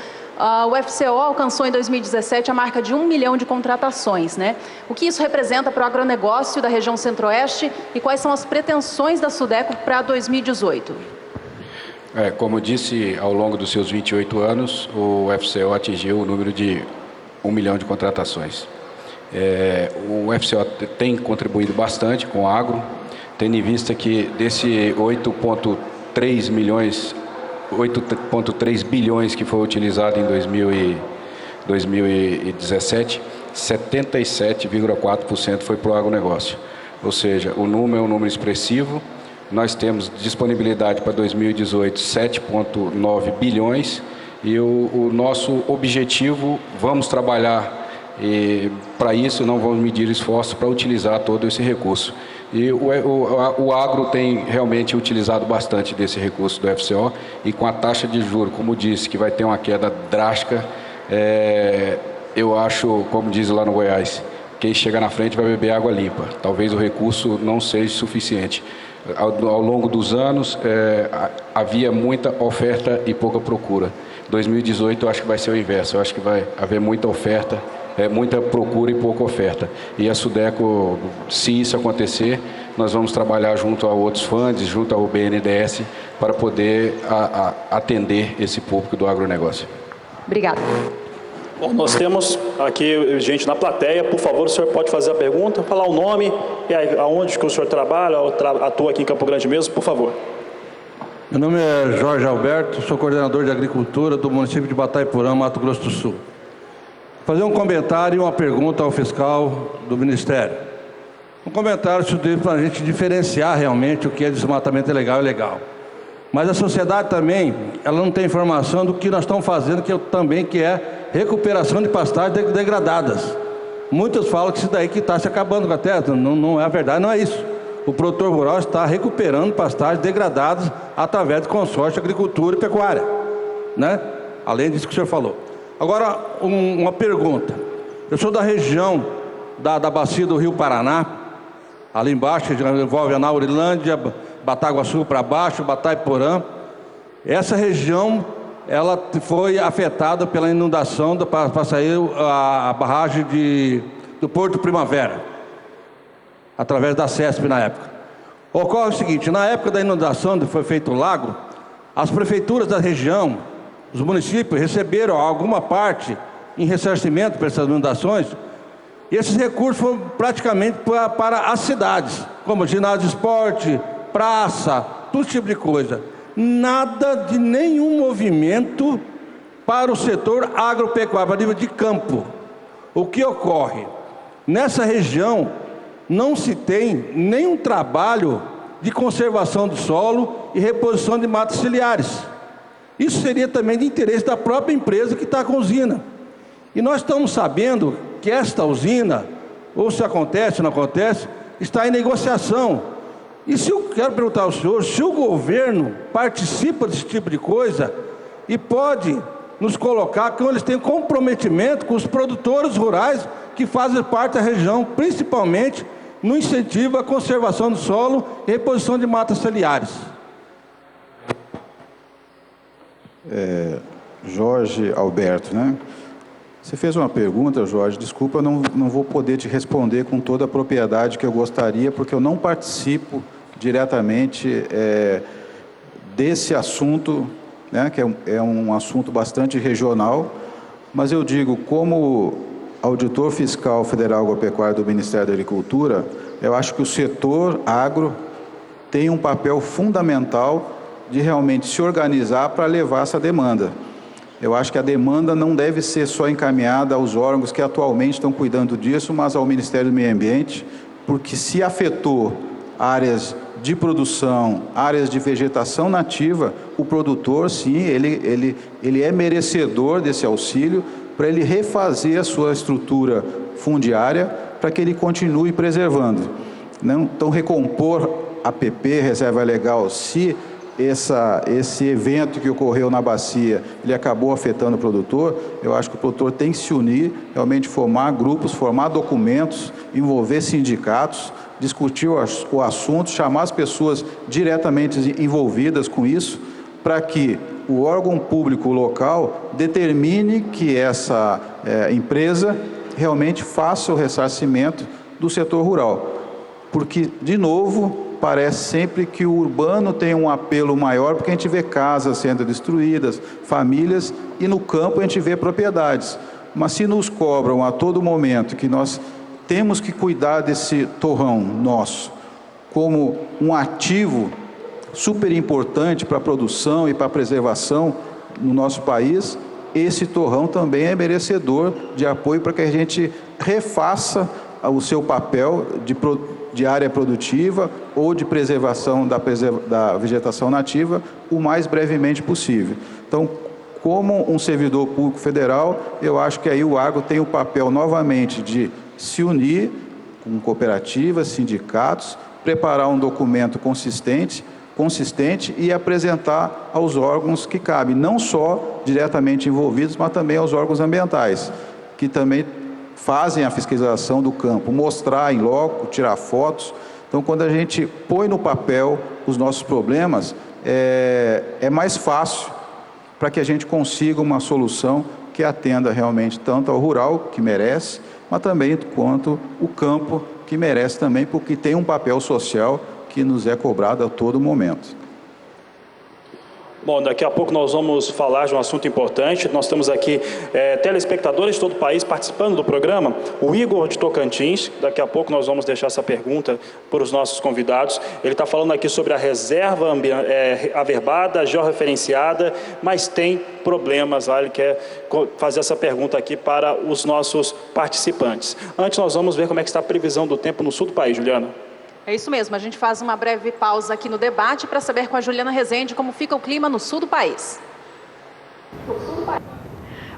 O FCO alcançou em 2017 a marca de 1 milhão de contratações, né? O que isso representa para o agronegócio da região Centro-Oeste e quais são as pretensões da SUDECO para 2018? Como eu disse, ao longo dos seus 28 anos, o FCO atingiu o número de 1 milhão de contratações. O FCO tem contribuído bastante com o agro, tendo em vista que desse 8,3 bilhões que foi utilizado em 2017, 77,4% foi para o agronegócio. Ou seja, o número é um número expressivo. Nós temos disponibilidade para 2018 7,9 bilhões e o nosso objetivo, vamos trabalhar para isso, não vamos medir esforço para utilizar todo esse recurso. E o agro tem realmente utilizado bastante desse recurso do FCO e com a taxa de juros, como disse, que vai ter uma queda drástica, eu acho, como diz lá no Goiás, quem chega na frente vai beber água limpa. Talvez o recurso não seja suficiente. Ao longo dos anos, havia muita oferta e pouca procura. 2018 eu acho que vai ser o inverso, eu acho que vai haver muita oferta, muita procura e pouca oferta. E a Sudeco, se isso acontecer, nós vamos trabalhar junto a outros fundos, junto ao BNDES, para poder atender esse público do agronegócio. Obrigada. Bom, nós temos aqui gente na plateia. Por favor, o senhor pode fazer a pergunta, falar o nome e aonde que o senhor trabalha, ou atua aqui em Campo Grande mesmo, por favor. Meu nome é Jorge Alberto, sou coordenador de agricultura do município de Batayporã, Mato Grosso do Sul. Vou fazer um comentário e uma pergunta ao fiscal do Ministério. Um comentário para a gente diferenciar realmente o que é desmatamento ilegal e legal. Mas a sociedade também, ela não tem informação do que nós estamos fazendo, que é recuperação de pastagens degradadas. Muitos falam que isso daí que está se acabando com a terra. Não é a verdade, não é isso. O produtor rural está recuperando pastagens degradadas através do consórcio agricultura e pecuária, né? Além disso que o senhor falou. Agora, uma pergunta. Eu sou da região da bacia do Rio Paraná, ali embaixo, envolve a Naurilândia, Bataguaçu para baixo, Batayporã. Essa região, ela foi afetada pela inundação para sair a barragem do Porto Primavera, através da CESP na época. Ocorre o seguinte, na época da inundação, que foi feito o lago, as prefeituras da região, os municípios receberam alguma parte em ressarcimento para essas inundações, e esses recursos foram praticamente para as cidades, como ginásio de esporte, praça, todo tipo de coisa. Nada de nenhum movimento para o setor agropecuário, para nível de campo. O que ocorre? Nessa região não se tem nenhum trabalho de conservação do solo e reposição de matas ciliares. Isso seria também de interesse da própria empresa que está com a usina. E nós estamos sabendo que esta usina, ou se acontece ou não acontece, está em negociação. E se eu quero perguntar ao senhor, se o governo participa desse tipo de coisa e pode nos colocar que eles têm comprometimento com os produtores rurais que fazem parte da região, principalmente no incentivo à conservação do solo e reposição de matas ciliares. Jorge Alberto, né? Você fez uma pergunta, Jorge, desculpa, eu não vou poder te responder com toda a propriedade que eu gostaria, porque eu não participo diretamente desse assunto, né, que é um assunto bastante regional, mas eu digo, como auditor fiscal federal agropecuário do Ministério da Agricultura, eu acho que o setor agro tem um papel fundamental de realmente se organizar para levar essa demanda. Eu acho que a demanda não deve ser só encaminhada aos órgãos que atualmente estão cuidando disso, mas ao Ministério do Meio Ambiente, porque se afetou áreas de produção, áreas de vegetação nativa, o produtor, sim, ele é merecedor desse auxílio para ele refazer a sua estrutura fundiária para que ele continue preservando. Então, recompor APP, reserva legal, se esse evento que ocorreu na bacia, ele acabou afetando o produtor, eu acho que o produtor tem que se unir, realmente formar grupos, formar documentos, envolver sindicatos, discutir o assunto, chamar as pessoas diretamente envolvidas com isso, para que o órgão público local determine que essa empresa realmente faça o ressarcimento do setor rural. Porque, de novo, parece sempre que o urbano tem um apelo maior, porque a gente vê casas sendo destruídas, famílias, e no campo a gente vê propriedades. Mas se nos cobram a todo momento que nós temos que cuidar desse torrão nosso como um ativo super importante para a produção e para a preservação no nosso país, esse torrão também é merecedor de apoio para que a gente refaça o seu papel de área produtiva ou de preservação da vegetação nativa o mais brevemente possível. Então, como um servidor público federal, eu acho que aí o agro tem o papel novamente de se unir com cooperativas, sindicatos, preparar um documento consistente e apresentar aos órgãos que cabem, não só diretamente envolvidos, mas também aos órgãos ambientais, que também fazem a fiscalização do campo, mostrar em loco, tirar fotos. Então, quando a gente põe no papel os nossos problemas, é mais fácil para que a gente consiga uma solução que atenda realmente tanto ao rural, que merece, mas também quanto o campo, que merece também, porque tem um papel social que nos é cobrado a todo momento. Bom, daqui a pouco nós vamos falar de um assunto importante. Nós temos aqui telespectadores de todo o país participando do programa. O Igor de Tocantins, daqui a pouco nós vamos deixar essa pergunta para os nossos convidados. Ele está falando aqui sobre a reserva averbada, georreferenciada, mas tem problemas lá. Ele quer fazer essa pergunta aqui para os nossos participantes. Antes nós vamos ver como é que está a previsão do tempo no sul do país, Juliana. É isso mesmo, a gente faz uma breve pausa aqui no debate para saber com a Juliana Rezende como fica o clima no sul do país.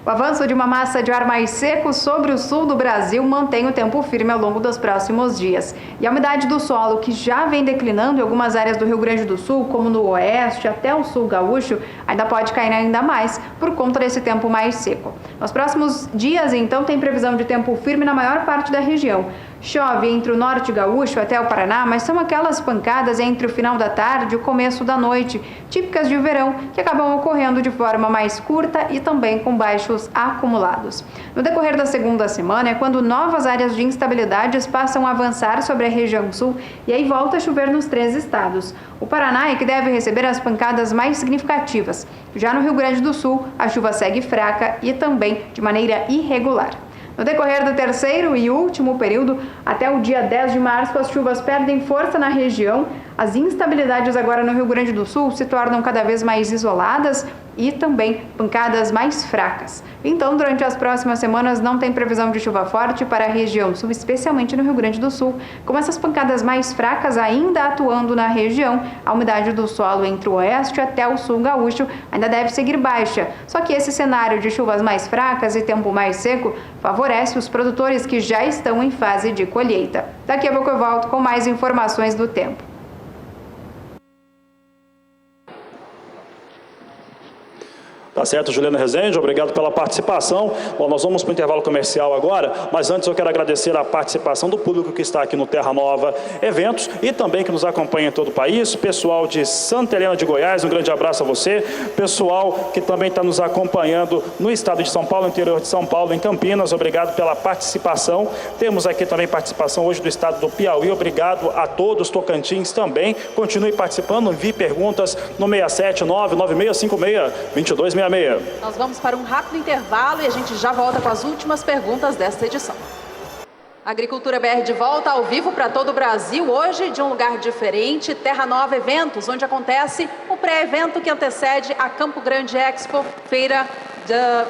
O avanço de uma massa de ar mais seco sobre o sul do Brasil mantém o tempo firme ao longo dos próximos dias. E a umidade do solo, que já vem declinando em algumas áreas do Rio Grande do Sul, como no oeste até o sul gaúcho, ainda pode cair ainda mais por conta desse tempo mais seco. Nos próximos dias, então, tem previsão de tempo firme na maior parte da região. Chove entre o norte gaúcho até o Paraná, mas são aquelas pancadas entre o final da tarde e o começo da noite, típicas de verão, que acabam ocorrendo de forma mais curta e também com baixos acumulados. No decorrer da segunda semana é quando novas áreas de instabilidades passam a avançar sobre a região sul e aí volta a chover nos 3 estados. O Paraná é que deve receber as pancadas mais significativas. Já no Rio Grande do Sul, a chuva segue fraca e também de maneira irregular. No decorrer do terceiro e último período, até o dia 10 de março, as chuvas perdem força na região. As instabilidades agora no Rio Grande do Sul se tornam cada vez mais isoladas e também pancadas mais fracas. Então, durante as próximas semanas, não tem previsão de chuva forte para a região sul, especialmente no Rio Grande do Sul. Com essas pancadas mais fracas ainda atuando na região, a umidade do solo entre o oeste até o sul gaúcho ainda deve seguir baixa. Só que esse cenário de chuvas mais fracas e tempo mais seco favorece os produtores que já estão em fase de colheita. Daqui a pouco eu volto com mais informações do tempo. Tá certo, Juliana Rezende, obrigado pela participação. Bom, nós vamos para o intervalo comercial agora, mas antes eu quero agradecer a participação do público que está aqui no Terra Nova Eventos e também que nos acompanha em todo o país, pessoal de Santa Helena de Goiás, um grande abraço a você, pessoal que também está nos acompanhando no estado de São Paulo, no interior de São Paulo, em Campinas, obrigado pela participação. Temos aqui também participação hoje do estado do Piauí, obrigado a todos, Tocantins também, continue participando, envie perguntas no 67996562266. Nós vamos para um rápido intervalo e a gente já volta com as últimas perguntas desta edição. Agricultura BR de volta ao vivo para todo o Brasil, hoje de um lugar diferente, Terra Nova Eventos, onde acontece o pré-evento que antecede a Campo Grande Expo, feira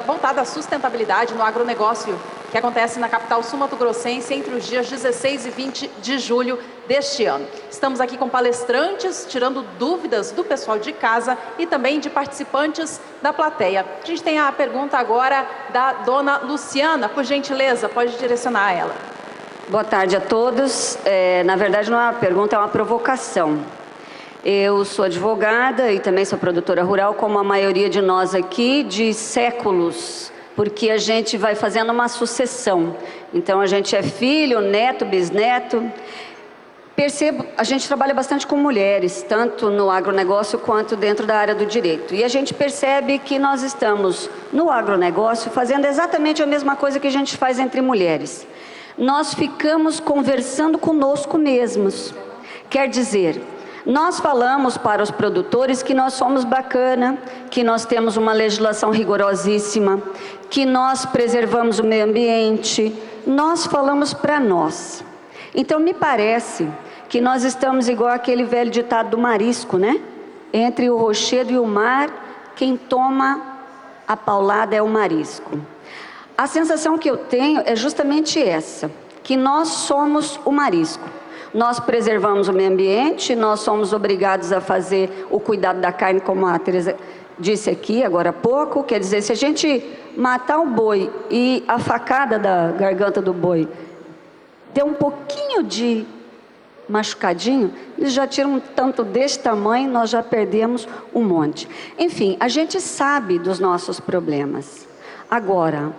voltada à sustentabilidade no agronegócio, que acontece na capital sul-mato-grossense entre os dias 16 e 20 de julho deste ano. Estamos aqui com palestrantes, tirando dúvidas do pessoal de casa e também de participantes da plateia. A gente tem a pergunta agora da dona Luciana, por gentileza, pode direcionar a ela. Boa tarde a todos. Na verdade não é uma pergunta, é uma provocação. Eu sou advogada e também sou produtora rural, como a maioria de nós aqui, de séculos, porque a gente vai fazendo uma sucessão. Então a gente é filho, neto, bisneto. Percebo, a gente trabalha bastante com mulheres, tanto no agronegócio quanto dentro da área do direito. E a gente percebe que nós estamos no agronegócio fazendo exatamente a mesma coisa que a gente faz entre mulheres. Nós ficamos conversando conosco mesmos. Quer dizer, nós falamos para os produtores que nós somos bacana, que nós temos uma legislação rigorosíssima, que nós preservamos o meio ambiente, nós falamos para nós. Então, me parece que nós estamos igual aquele velho ditado do marisco, né? Entre o rochedo e o mar, quem toma a paulada é o marisco. A sensação que eu tenho é justamente essa, que nós somos o marisco. Nós preservamos o meio ambiente, nós somos obrigados a fazer o cuidado da carne, como a Teresa disse aqui agora há pouco. Quer dizer, se a gente matar o boi e a facada da garganta do boi der um pouquinho de machucadinho, eles já tiram um tanto desse tamanho, nós já perdemos um monte. Enfim, a gente sabe dos nossos problemas. Agora,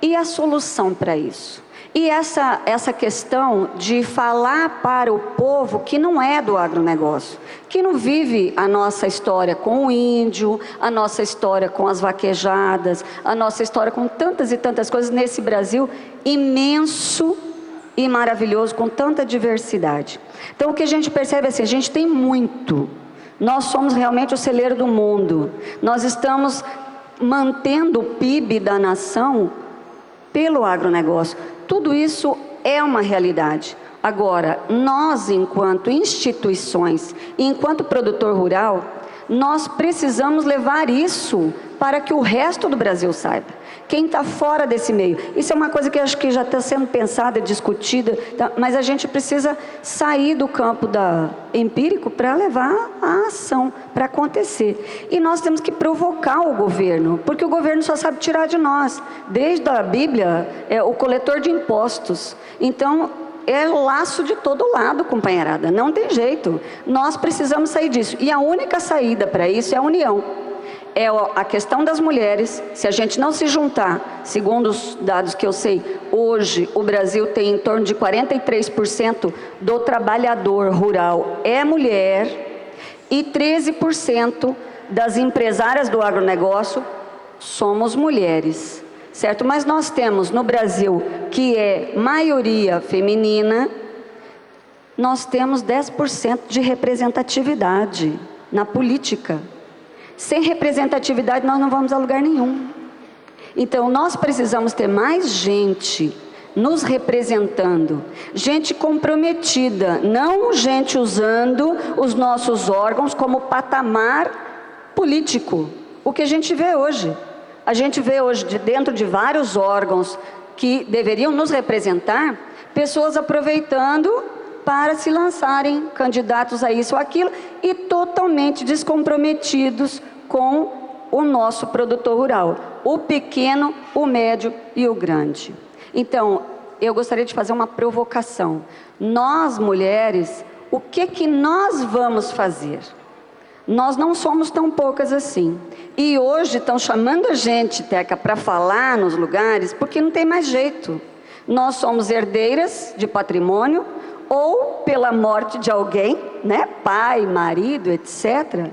e a solução para isso? E essa questão de falar para o povo que não é do agronegócio, que não vive a nossa história com o índio, a nossa história com as vaquejadas, a nossa história com tantas e tantas coisas nesse Brasil imenso e maravilhoso, com tanta diversidade. Então, o que a gente percebe é assim, a gente tem muito. Nós somos realmente o celeiro do mundo. Nós estamos mantendo o PIB da nação pelo agronegócio. Tudo isso é uma realidade. Agora, nós, enquanto instituições, enquanto produtor rural, nós precisamos levar isso para que o resto do Brasil saiba. Quem está fora desse meio. Isso é uma coisa que eu acho que já está sendo pensada, discutida, tá? Mas a gente precisa sair do campo empírico para levar a ação, para acontecer. E nós temos que provocar o governo, porque o governo só sabe tirar de nós. Desde a Bíblia, é o coletor de impostos. Então, é laço de todo lado, companheirada, não tem jeito. Nós precisamos sair disso. E a única saída para isso é a união. É a questão das mulheres. Se a gente não se juntar, segundo os dados que eu sei, hoje o Brasil tem em torno de 43% do trabalhador rural é mulher e 13% das empresárias do agronegócio somos mulheres, certo? Mas nós temos no Brasil, que é maioria feminina, nós temos 10% de representatividade na política. Sem representatividade, nós não vamos a lugar nenhum. Então, nós precisamos ter mais gente nos representando, gente comprometida, não gente usando os nossos órgãos como patamar político. O que a gente vê hoje. A gente vê hoje, dentro de vários órgãos que deveriam nos representar, pessoas aproveitando para se lançarem candidatos a isso ou aquilo e totalmente descomprometidos com o nosso produtor rural, o pequeno, o médio e o grande. Então, eu gostaria de fazer uma provocação. Nós, mulheres, o que nós vamos fazer? Nós não somos tão poucas assim. E hoje estão chamando a gente, Teca, para falar nos lugares, porque não tem mais jeito. Nós somos herdeiras de patrimônio, ou pela morte de alguém, né? Pai, marido, etc.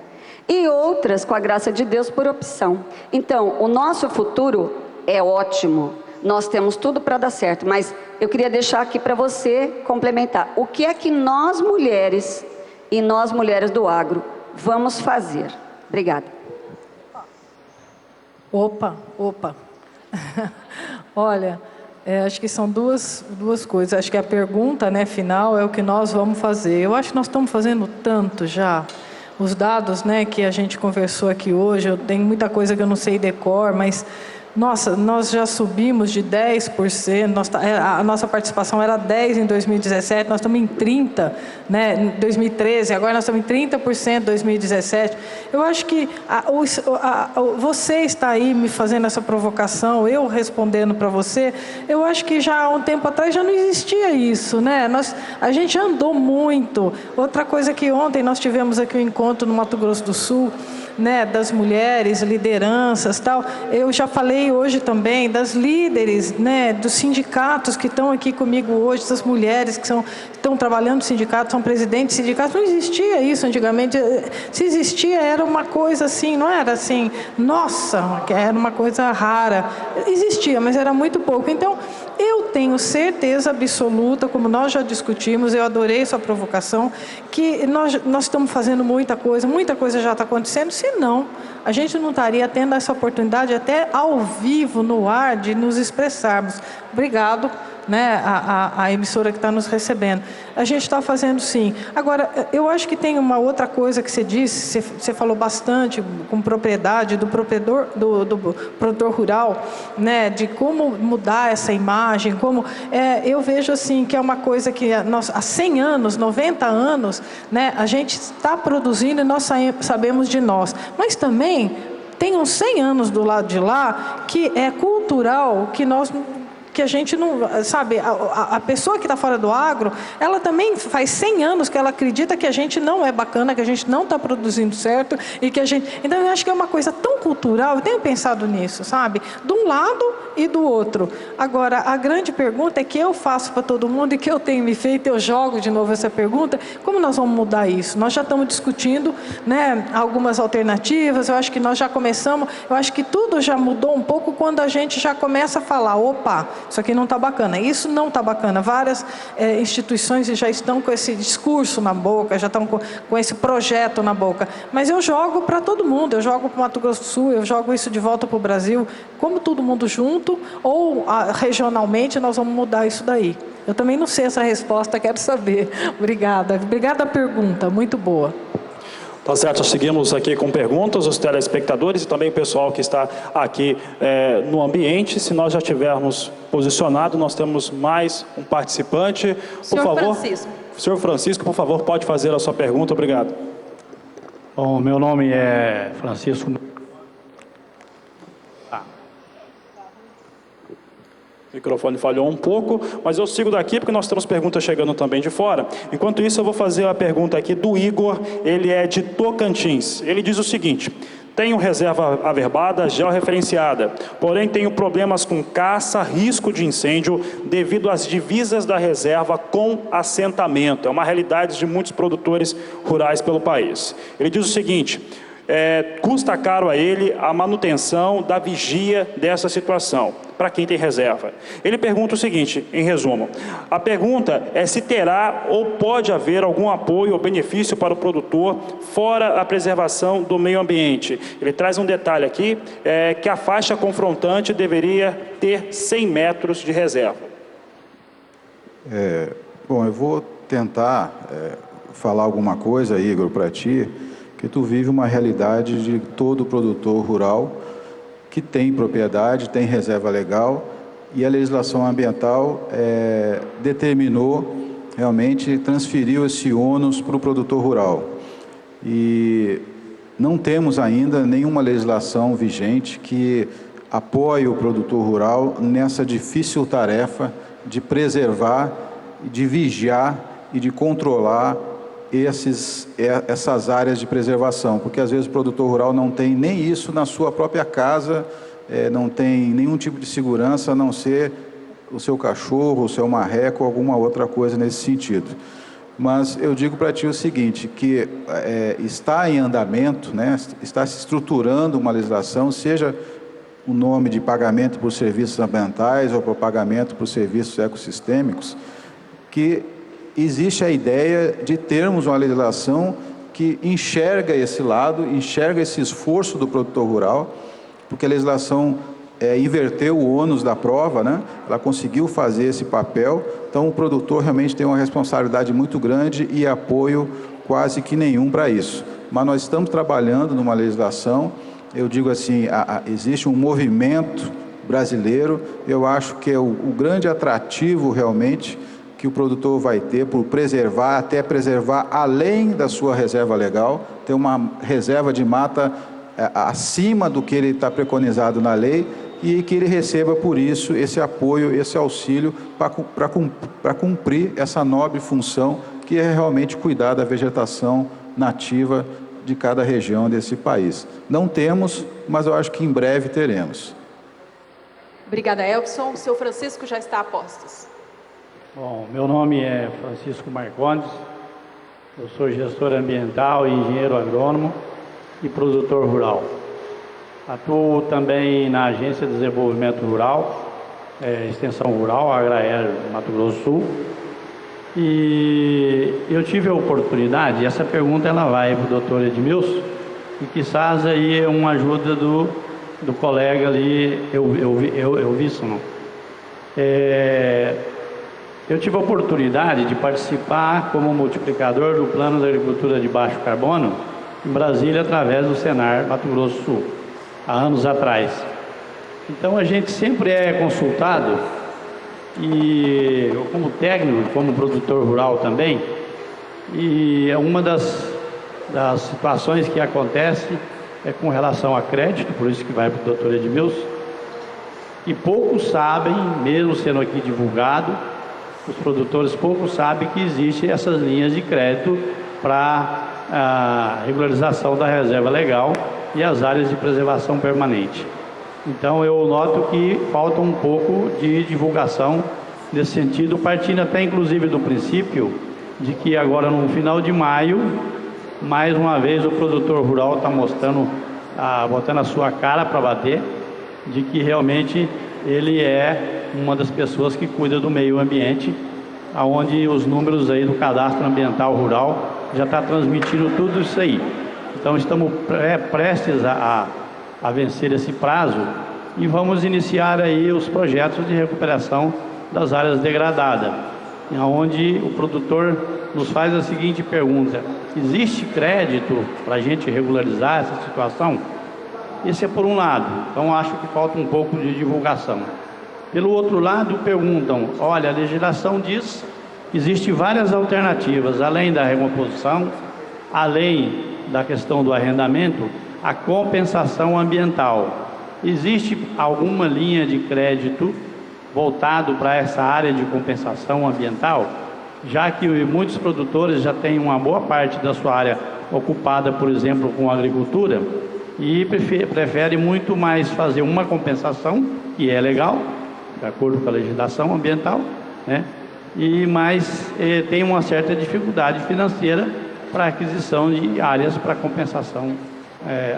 E outras, com a graça de Deus, por opção. Então, o nosso futuro é ótimo. Nós temos tudo para dar certo, mas eu queria deixar aqui para você complementar. O que é que nós mulheres e nós mulheres do agro vamos fazer? Obrigada. Opa. Olha, acho que são duas coisas. Acho que a pergunta, né, final é o que nós vamos fazer. Eu acho que nós estamos fazendo tanto já. Os dados, né, que a gente conversou aqui hoje, eu tenho muita coisa que eu não sei decor, mas nossa, nós já subimos de 10%, a nossa participação era 10% em 2017, nós estamos em 30%, né, em 2013, agora nós estamos em 30% em 2017. Eu acho que você está aí me fazendo essa provocação, eu respondendo para você, eu acho que já há um tempo atrás já não existia isso, né? A gente andou muito. Outra coisa que ontem nós tivemos aqui um encontro no Mato Grosso do Sul, né, das mulheres, lideranças, tal. Eu já falei hoje também das líderes, né, dos sindicatos que estão aqui comigo hoje, das mulheres que estão trabalhando no sindicato, são presidentes de sindicatos. Não existia isso antigamente. Se existia, era uma coisa assim, não era assim, nossa, era uma coisa rara. Existia, mas era muito pouco. Então, eu tenho certeza absoluta, como nós já discutimos, eu adorei sua provocação, que nós estamos fazendo muita coisa já está acontecendo, senão a gente não estaria tendo essa oportunidade até ao vivo, no ar, de nos expressarmos. Obrigado, né, a emissora que está nos recebendo. A gente está fazendo sim. Agora, eu acho que tem uma outra coisa que você disse, você falou bastante com propriedade do produtor rural, né, de como mudar essa imagem, como eu vejo assim que é uma coisa que nós, há 100 anos, 90 anos, né, a gente está produzindo e nós sabemos de nós, mas também tem uns 100 anos do lado de lá que é cultural, que a gente não, sabe, a pessoa que está fora do agro, ela também faz 100 anos que ela acredita que a gente não é bacana, que a gente não está produzindo certo, e que a gente, então eu acho que é uma coisa tão cultural, eu tenho pensado nisso, sabe, de um lado e do outro. Agora, a grande pergunta é que eu faço para todo mundo, e que eu tenho me feito, eu jogo de novo essa pergunta, como nós vamos mudar isso? Nós já estamos discutindo, né, algumas alternativas, eu acho que nós já começamos, eu acho que tudo já mudou um pouco quando a gente já começa a falar, opa, isso aqui não está bacana, isso não está bacana. Várias instituições já estão com esse discurso na boca, já estão com esse projeto na boca. Mas eu jogo para todo mundo, eu jogo para o Mato Grosso do Sul, eu jogo isso de volta para o Brasil, como todo mundo junto, ou regionalmente nós vamos mudar isso daí. Eu também não sei essa resposta, quero saber. Obrigada. Obrigada a pergunta, muito boa. Tá certo, seguimos aqui com perguntas, os telespectadores e também o pessoal que está aqui no ambiente. Se nós já tivermos posicionado, nós temos mais um participante. Por favor, Francisco. Senhor Francisco, por favor, pode fazer a sua pergunta. Obrigado. Bom, meu nome é Francisco. O microfone falhou um pouco, mas eu sigo daqui porque nós temos perguntas chegando também de fora. Enquanto isso, eu vou fazer a pergunta aqui do Igor, ele é de Tocantins. Ele diz o seguinte: tenho reserva averbada georreferenciada, porém tenho problemas com caça, risco de incêndio devido às divisas da reserva com assentamento. É uma realidade de muitos produtores rurais pelo país. Ele diz o seguinte: custa caro a ele a manutenção da vigia dessa situação, para quem tem reserva. Ele pergunta o seguinte, em resumo, a pergunta é se terá ou pode haver algum apoio ou benefício para o produtor fora a preservação do meio ambiente. Ele traz um detalhe aqui, que a faixa confrontante deveria ter 100 metros de reserva. Bom, eu vou tentar falar alguma coisa, Igor, para ti, que tu vive uma realidade de todo produtor rural que tem propriedade, tem reserva legal, e a legislação ambiental determinou, realmente transferiu esse ônus para o produtor rural. E não temos ainda nenhuma legislação vigente que apoie o produtor rural nessa difícil tarefa de preservar, de vigiar e de controlar essas áreas de preservação, porque às vezes o produtor rural não tem nem isso na sua própria casa, não tem nenhum tipo de segurança a não ser o seu cachorro, o seu marreco, alguma outra coisa nesse sentido. Mas eu digo para ti o seguinte, que está em andamento, né, está se estruturando uma legislação, seja o nome de pagamento por serviços ambientais ou por pagamento por serviços ecossistêmicos, que existe a ideia de termos uma legislação que enxerga esse lado, enxerga esse esforço do produtor rural, porque a legislação inverteu o ônus da prova, né? Ela conseguiu fazer esse papel, então o produtor realmente tem uma responsabilidade muito grande e apoio quase que nenhum para isso. Mas nós estamos trabalhando numa legislação, eu digo assim, existe um movimento brasileiro, eu acho que é o grande atrativo realmente que o produtor vai ter por preservar, até preservar além da sua reserva legal, ter uma reserva de mata acima do que ele está preconizado na lei e que ele receba por isso esse apoio, esse auxílio para cumprir essa nobre função que é realmente cuidar da vegetação nativa de cada região desse país. Não temos, mas eu acho que em breve teremos. Obrigada, Elkson. O seu Francisco já está a postos. Bom, meu nome é Francisco Marcondes, eu sou gestor ambiental e engenheiro agrônomo e produtor rural. Atuo também na Agência de Desenvolvimento Rural Extensão Rural, Agraério, Mato Grosso do Sul. E eu tive a oportunidade, essa pergunta ela vai para o doutor Edmilson, e quizás aí é uma ajuda do colega ali, Elvisson. Eu tive a oportunidade de participar como multiplicador do Plano da Agricultura de Baixo Carbono em Brasília, através do Senar Mato Grosso do Sul, há anos atrás. Então a gente sempre é consultado, e eu como técnico, como produtor rural também, e uma das situações que acontece é com relação a crédito, por isso que vai para o doutor Edmilson, e poucos sabem, mesmo sendo aqui divulgado, os produtores poucos sabem que existem essas linhas de crédito para a regularização da reserva legal e as áreas de preservação permanente. Então eu noto que falta um pouco de divulgação nesse sentido, partindo até inclusive do princípio de que agora no final de maio, mais uma vez o produtor rural está botando a sua cara para bater, de que realmente ele é uma das pessoas que cuida do meio ambiente, aonde os números aí do Cadastro Ambiental Rural já está transmitindo tudo isso aí. Então estamos prestes a vencer esse prazo e vamos iniciar aí os projetos de recuperação das áreas degradadas, onde o produtor nos faz a seguinte pergunta: existe crédito para a gente regularizar essa situação? Esse é por um lado, então acho que falta um pouco de divulgação. Pelo outro lado, perguntam, olha, a legislação diz que existem várias alternativas, além da recomposição, além da questão do arrendamento, a compensação ambiental. Existe alguma linha de crédito voltado para essa área de compensação ambiental? Já que muitos produtores já têm uma boa parte da sua área ocupada, por exemplo, com agricultura, e prefere muito mais fazer uma compensação, que é legal, de acordo com a legislação ambiental, né? Mas tem uma certa dificuldade financeira para a aquisição de áreas para compensação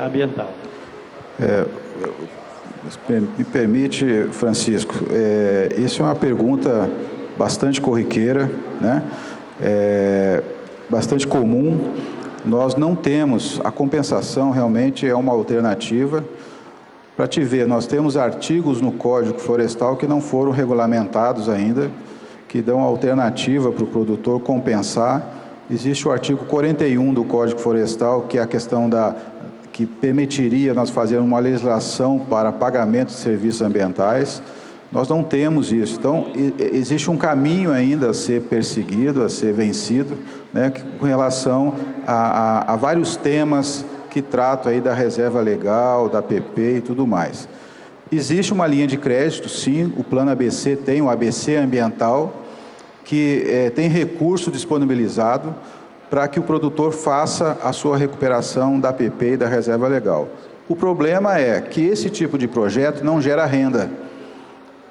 ambiental. Me permite, Francisco, isso é uma pergunta bastante corriqueira, né? Bastante comum. Nós não temos, a compensação realmente é uma alternativa. Para te ver, nós temos artigos no Código Florestal que não foram regulamentados ainda, que dão alternativa para o produtor compensar. Existe o artigo 41 do Código Florestal, que é a questão que permitiria nós fazermos uma legislação para pagamento de serviços ambientais. Nós não temos isso. Então, existe um caminho ainda a ser perseguido, a ser vencido, né, com relação a vários temas que tratam aí da reserva legal, da PP e tudo mais. Existe uma linha de crédito, sim, o Plano ABC tem o ABC Ambiental, que tem recurso disponibilizado para que o produtor faça a sua recuperação da PP e da reserva legal. O problema é que esse tipo de projeto não gera renda.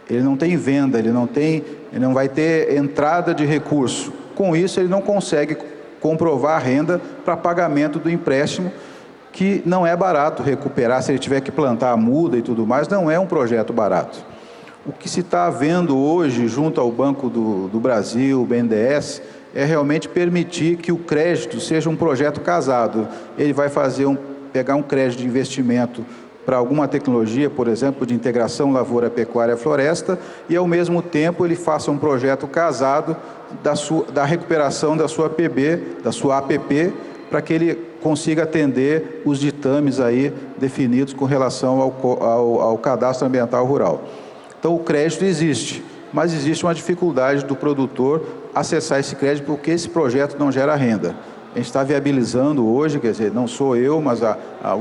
Ele não tem venda, ele não vai ter entrada de recurso. Com isso, ele não consegue comprovar a renda para pagamento do empréstimo, que não é barato recuperar. Se ele tiver que plantar a muda e tudo mais, não é um projeto barato. O que se está vendo hoje, junto ao Banco do Brasil, o BNDES, é realmente permitir que o crédito seja um projeto casado. Ele vai pegar um crédito de investimento para alguma tecnologia, por exemplo, de integração lavoura, pecuária, floresta, e ao mesmo tempo ele faça um projeto casado da recuperação da sua PB, da sua APP, para que ele consiga atender os ditames aí definidos com relação ao cadastro ambiental rural. Então o crédito existe, mas existe uma dificuldade do produtor acessar esse crédito porque esse projeto não gera renda. A gente está viabilizando hoje, quer dizer, não sou eu, mas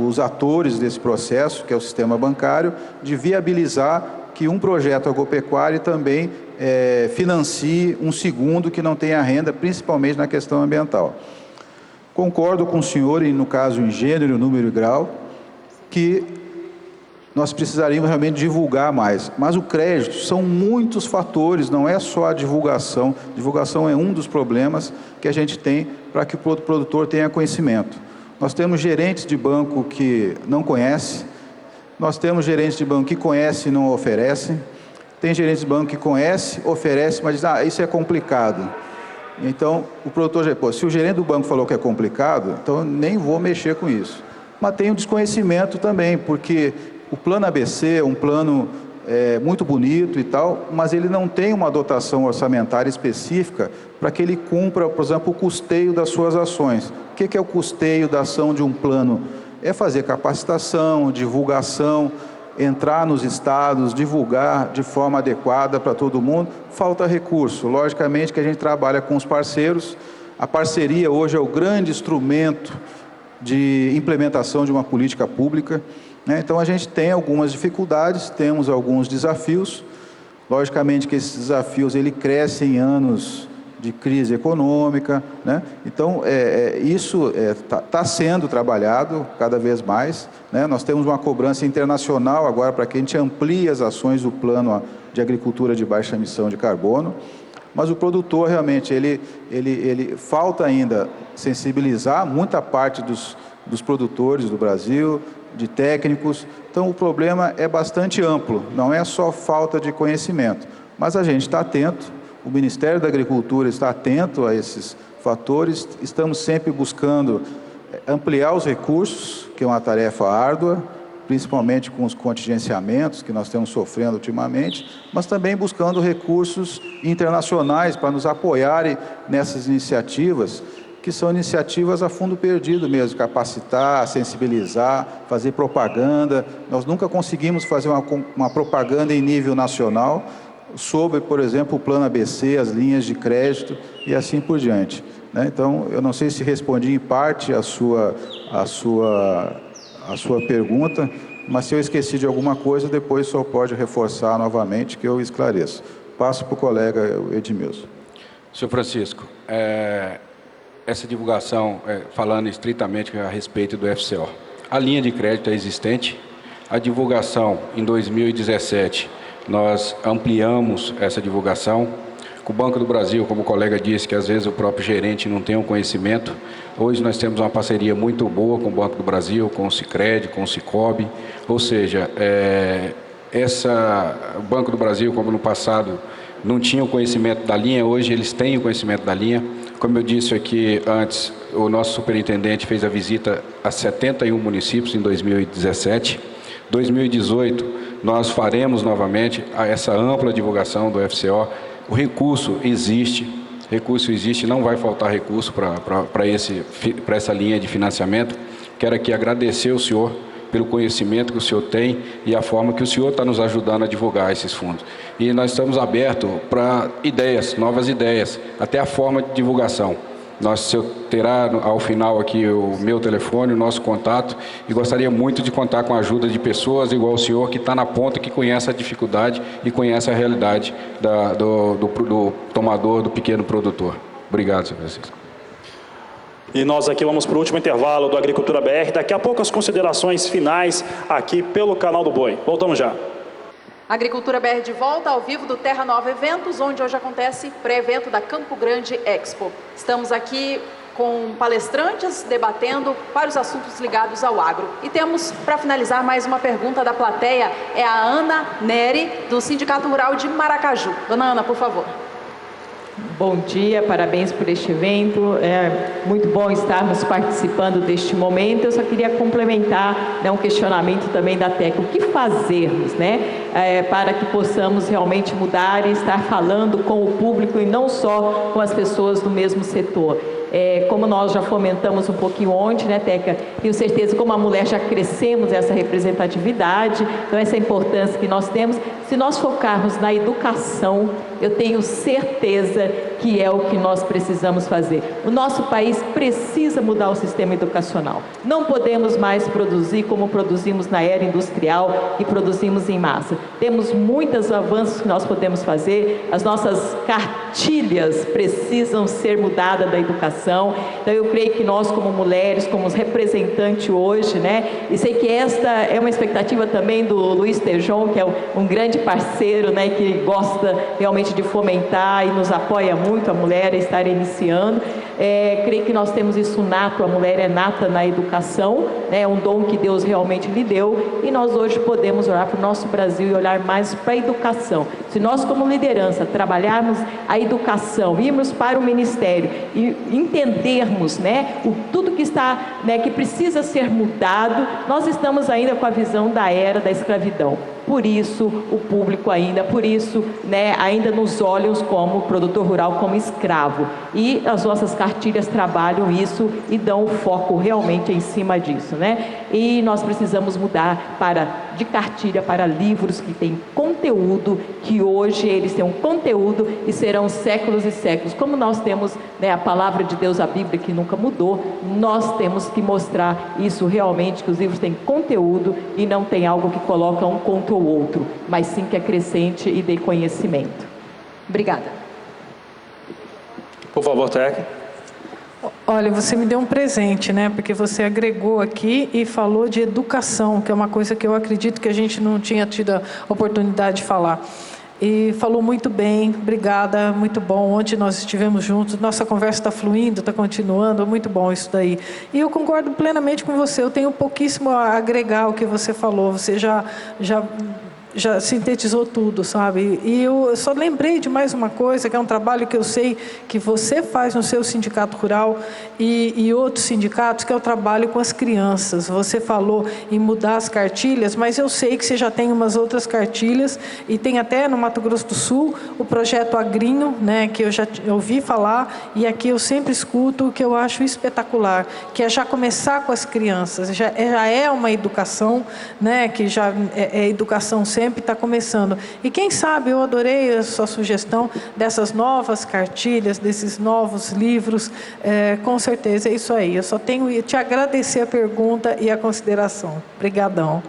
os atores desse processo, que é o sistema bancário, de viabilizar que um projeto agropecuário também financie um segundo que não tenha renda, principalmente na questão ambiental. Concordo com o senhor, no caso em gênero, número e grau, que nós precisaríamos realmente divulgar mais. Mas o crédito são muitos fatores, não é só a divulgação. Divulgação é um dos problemas que a gente tem para que o produtor tenha conhecimento. Nós temos gerentes de banco que não conhecem, nós temos gerentes de banco que conhecem e não oferecem, Tem gerentes de banco que conhece, oferece, mas diz, isso é complicado. Então, o produtor já, se o gerente do banco falou que é complicado, então eu nem vou mexer com isso. Mas tem um desconhecimento também, porque o plano ABC é um plano muito bonito e tal, mas ele não tem uma dotação orçamentária específica para que ele cumpra, por exemplo, o custeio das suas ações. O que é o custeio da ação de um plano? É fazer capacitação, divulgação, entrar nos estados, divulgar de forma adequada para todo mundo. Falta recurso. Logicamente que a gente trabalha com os parceiros. A parceria hoje é o grande instrumento de implementação de uma política pública, né? Então a gente tem algumas dificuldades, temos alguns desafios. Logicamente que esses desafios crescem em anos de crise econômica, né? Então isso está sendo trabalhado cada vez mais, né? Nós temos uma cobrança internacional agora para que a gente amplie as ações do plano de agricultura de baixa emissão de carbono, mas o produtor realmente ele falta ainda sensibilizar muita parte dos produtores do Brasil, de técnicos. Então o problema é bastante amplo, não é só falta de conhecimento, mas a gente está atento. O Ministério da Agricultura está atento a esses fatores, estamos sempre buscando ampliar os recursos, que é uma tarefa árdua, principalmente com os contingenciamentos que nós estamos sofrendo ultimamente, mas também buscando recursos internacionais para nos apoiarem nessas iniciativas, que são iniciativas a fundo perdido mesmo, capacitar, sensibilizar, fazer propaganda. Nós nunca conseguimos fazer uma propaganda em nível nacional, sobre, por exemplo, o plano ABC, as linhas de crédito e assim por diante, né? Então, eu não sei se respondi em parte a sua pergunta, mas se eu esqueci de alguma coisa, depois só pode reforçar novamente que eu esclareço. Passo para o colega Edmilson. Senhor Francisco, essa divulgação, falando estritamente a respeito do FCO, a linha de crédito é existente, a divulgação em 2017, nós ampliamos essa divulgação. Com o Banco do Brasil, como o colega disse, que às vezes o próprio gerente não tem o conhecimento. Hoje nós temos uma parceria muito boa com o Banco do Brasil, com o Sicredi, com o Sicobi. Ou seja, o Banco do Brasil, como no passado, não tinha o conhecimento da linha, hoje eles têm o conhecimento da linha. Como eu disse aqui antes, o nosso superintendente fez a visita a 71 municípios em 2017. 2018, nós faremos novamente essa ampla divulgação do FCO. O recurso existe, não vai faltar recurso para essa linha de financiamento. Quero aqui agradecer o senhor pelo conhecimento que o senhor tem e a forma que o senhor está nos ajudando a divulgar esses fundos. E nós estamos abertos para ideias, novas ideias, até a forma de divulgação. O senhor terá ao final aqui o meu telefone, o nosso contato, e gostaria muito de contar com a ajuda de pessoas igual o senhor, que está na ponta, que conhece a dificuldade e conhece a realidade do tomador, do pequeno produtor. Obrigado, senhor Francisco. E nós aqui vamos para o último intervalo do Agricultura BR. Daqui a pouco as considerações finais aqui pelo Canal do Boi. Voltamos já. Agricultura BR de volta ao vivo do Terra Nova Eventos, onde hoje acontece pré-evento da Campo Grande Expo. Estamos aqui com palestrantes debatendo vários assuntos ligados ao agro. E temos, para finalizar, mais uma pergunta da plateia, é a Ana Neri, do Sindicato Rural de Maracaju. Dona Ana, por favor. Bom dia, parabéns por este evento, é muito bom estarmos participando deste momento. Eu só queria complementar um questionamento também da TECA, o que fazermos para que possamos realmente mudar e estar falando com o público e não só com as pessoas do mesmo setor. Como nós já fomentamos um pouquinho ontem, né, Teca? Tenho certeza, como a mulher já crescemos essa representatividade, então essa importância que nós temos. Se nós focarmos na educação, eu tenho certeza que é o que nós precisamos fazer. O nosso país precisa mudar o sistema educacional. Não podemos mais produzir como produzimos na era industrial e produzimos em massa. Temos muitos avanços que nós podemos fazer, as nossas cartilhas precisam ser mudadas da educação. Então eu creio que nós como mulheres, como representantes hoje, né, e sei que esta é uma expectativa também do Luiz Tejon, que é um grande parceiro, né, que gosta realmente de fomentar e nos apoia muito a mulher a estar iniciando. Creio que nós temos isso nato, a mulher é nata na educação, né? É um dom que Deus realmente lhe deu, e nós hoje podemos olhar para o nosso Brasil e olhar mais para a educação. Se nós, como liderança, trabalharmos a educação, irmos para o ministério e entendermos, né, tudo que está, né, que precisa ser mudado, nós estamos ainda com a visão da era da escravidão. Por isso, o público ainda, por isso, né, ainda nos olham como produtor rural, como escravo. E as nossas cartilhas trabalham isso e dão o foco realmente em cima disso, né? E nós precisamos mudar de cartilha para livros que têm conteúdo, que hoje eles têm um conteúdo e serão séculos e séculos. Como nós temos, né, a palavra de Deus, a Bíblia, que nunca mudou, nós temos que mostrar isso realmente, que os livros têm conteúdo e não tem algo que coloca um contra o outro, mas sim que acrescente e dê conhecimento. Obrigada. Por favor, Teca. Olha, você me deu um presente, né? Porque você agregou aqui e falou de educação, que é uma coisa que eu acredito que a gente não tinha tido a oportunidade de falar. E falou muito bem, obrigada, muito bom. Ontem nós estivemos juntos, nossa conversa está fluindo, está continuando, muito bom isso daí. E eu concordo plenamente com você, eu tenho pouquíssimo a agregar ao que você falou, você já sintetizou tudo, sabe? E eu só lembrei de mais uma coisa, que é um trabalho que eu sei que você faz no seu sindicato rural e outros sindicatos, que é o trabalho com as crianças. Você falou em mudar as cartilhas, mas eu sei que você já tem umas outras cartilhas, e tem até no Mato Grosso do Sul o projeto Agrinho, né, que eu já ouvi falar, e aqui eu sempre escuto, o que eu acho espetacular, que é já começar com as crianças, já é uma educação, né, que já é educação sempre está começando. E quem sabe, eu adorei a sua sugestão dessas novas cartilhas, desses novos livros, com certeza é isso aí. Eu só tenho que te agradecer a pergunta e a consideração. Obrigadão.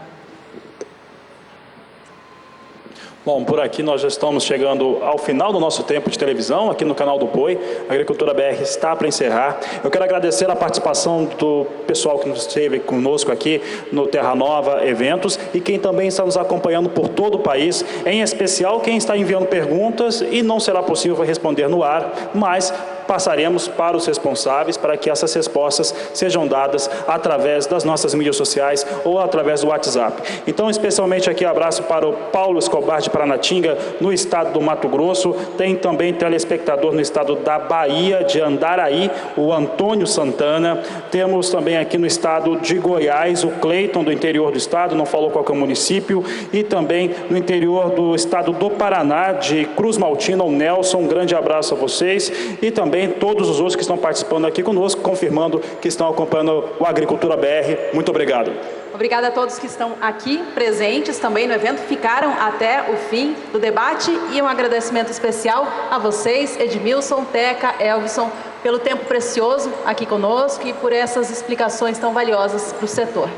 Bom, por aqui nós já estamos chegando ao final do nosso tempo de televisão, aqui no canal do Boi. A Agricultura BR está para encerrar. Eu quero agradecer a participação do pessoal que esteve conosco aqui no Terra Nova Eventos e quem também está nos acompanhando por todo o país, em especial quem está enviando perguntas e não será possível responder no ar, mas passaremos para os responsáveis para que essas respostas sejam dadas através das nossas mídias sociais ou através do WhatsApp. Então, especialmente aqui, abraço para o Paulo Escobar de Paranatinga, no estado do Mato Grosso. Tem também telespectador no estado da Bahia, de Andaraí, o Antônio Santana. Temos também aqui no estado de Goiás, o Cleiton, do interior do estado, não falou qual que é o município. E também no interior do estado do Paraná, de Cruz Maltina, o Nelson. Um grande abraço a vocês. E também todos os outros que estão participando aqui conosco, confirmando que estão acompanhando o Agricultura BR. Muito obrigado. Obrigada a todos que estão aqui presentes também no evento, ficaram até o fim do debate, e um agradecimento especial a vocês, Edmilson, Teca, Elvison, pelo tempo precioso aqui conosco e por essas explicações tão valiosas para o setor.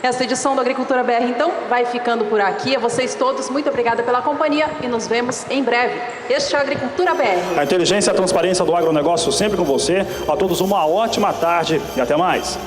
Esta edição do Agricultura BR, então, vai ficando por aqui. A vocês todos, muito obrigada pela companhia e nos vemos em breve. Este é o Agricultura BR. A inteligência e a transparência do agronegócio sempre com você. A todos uma ótima tarde e até mais.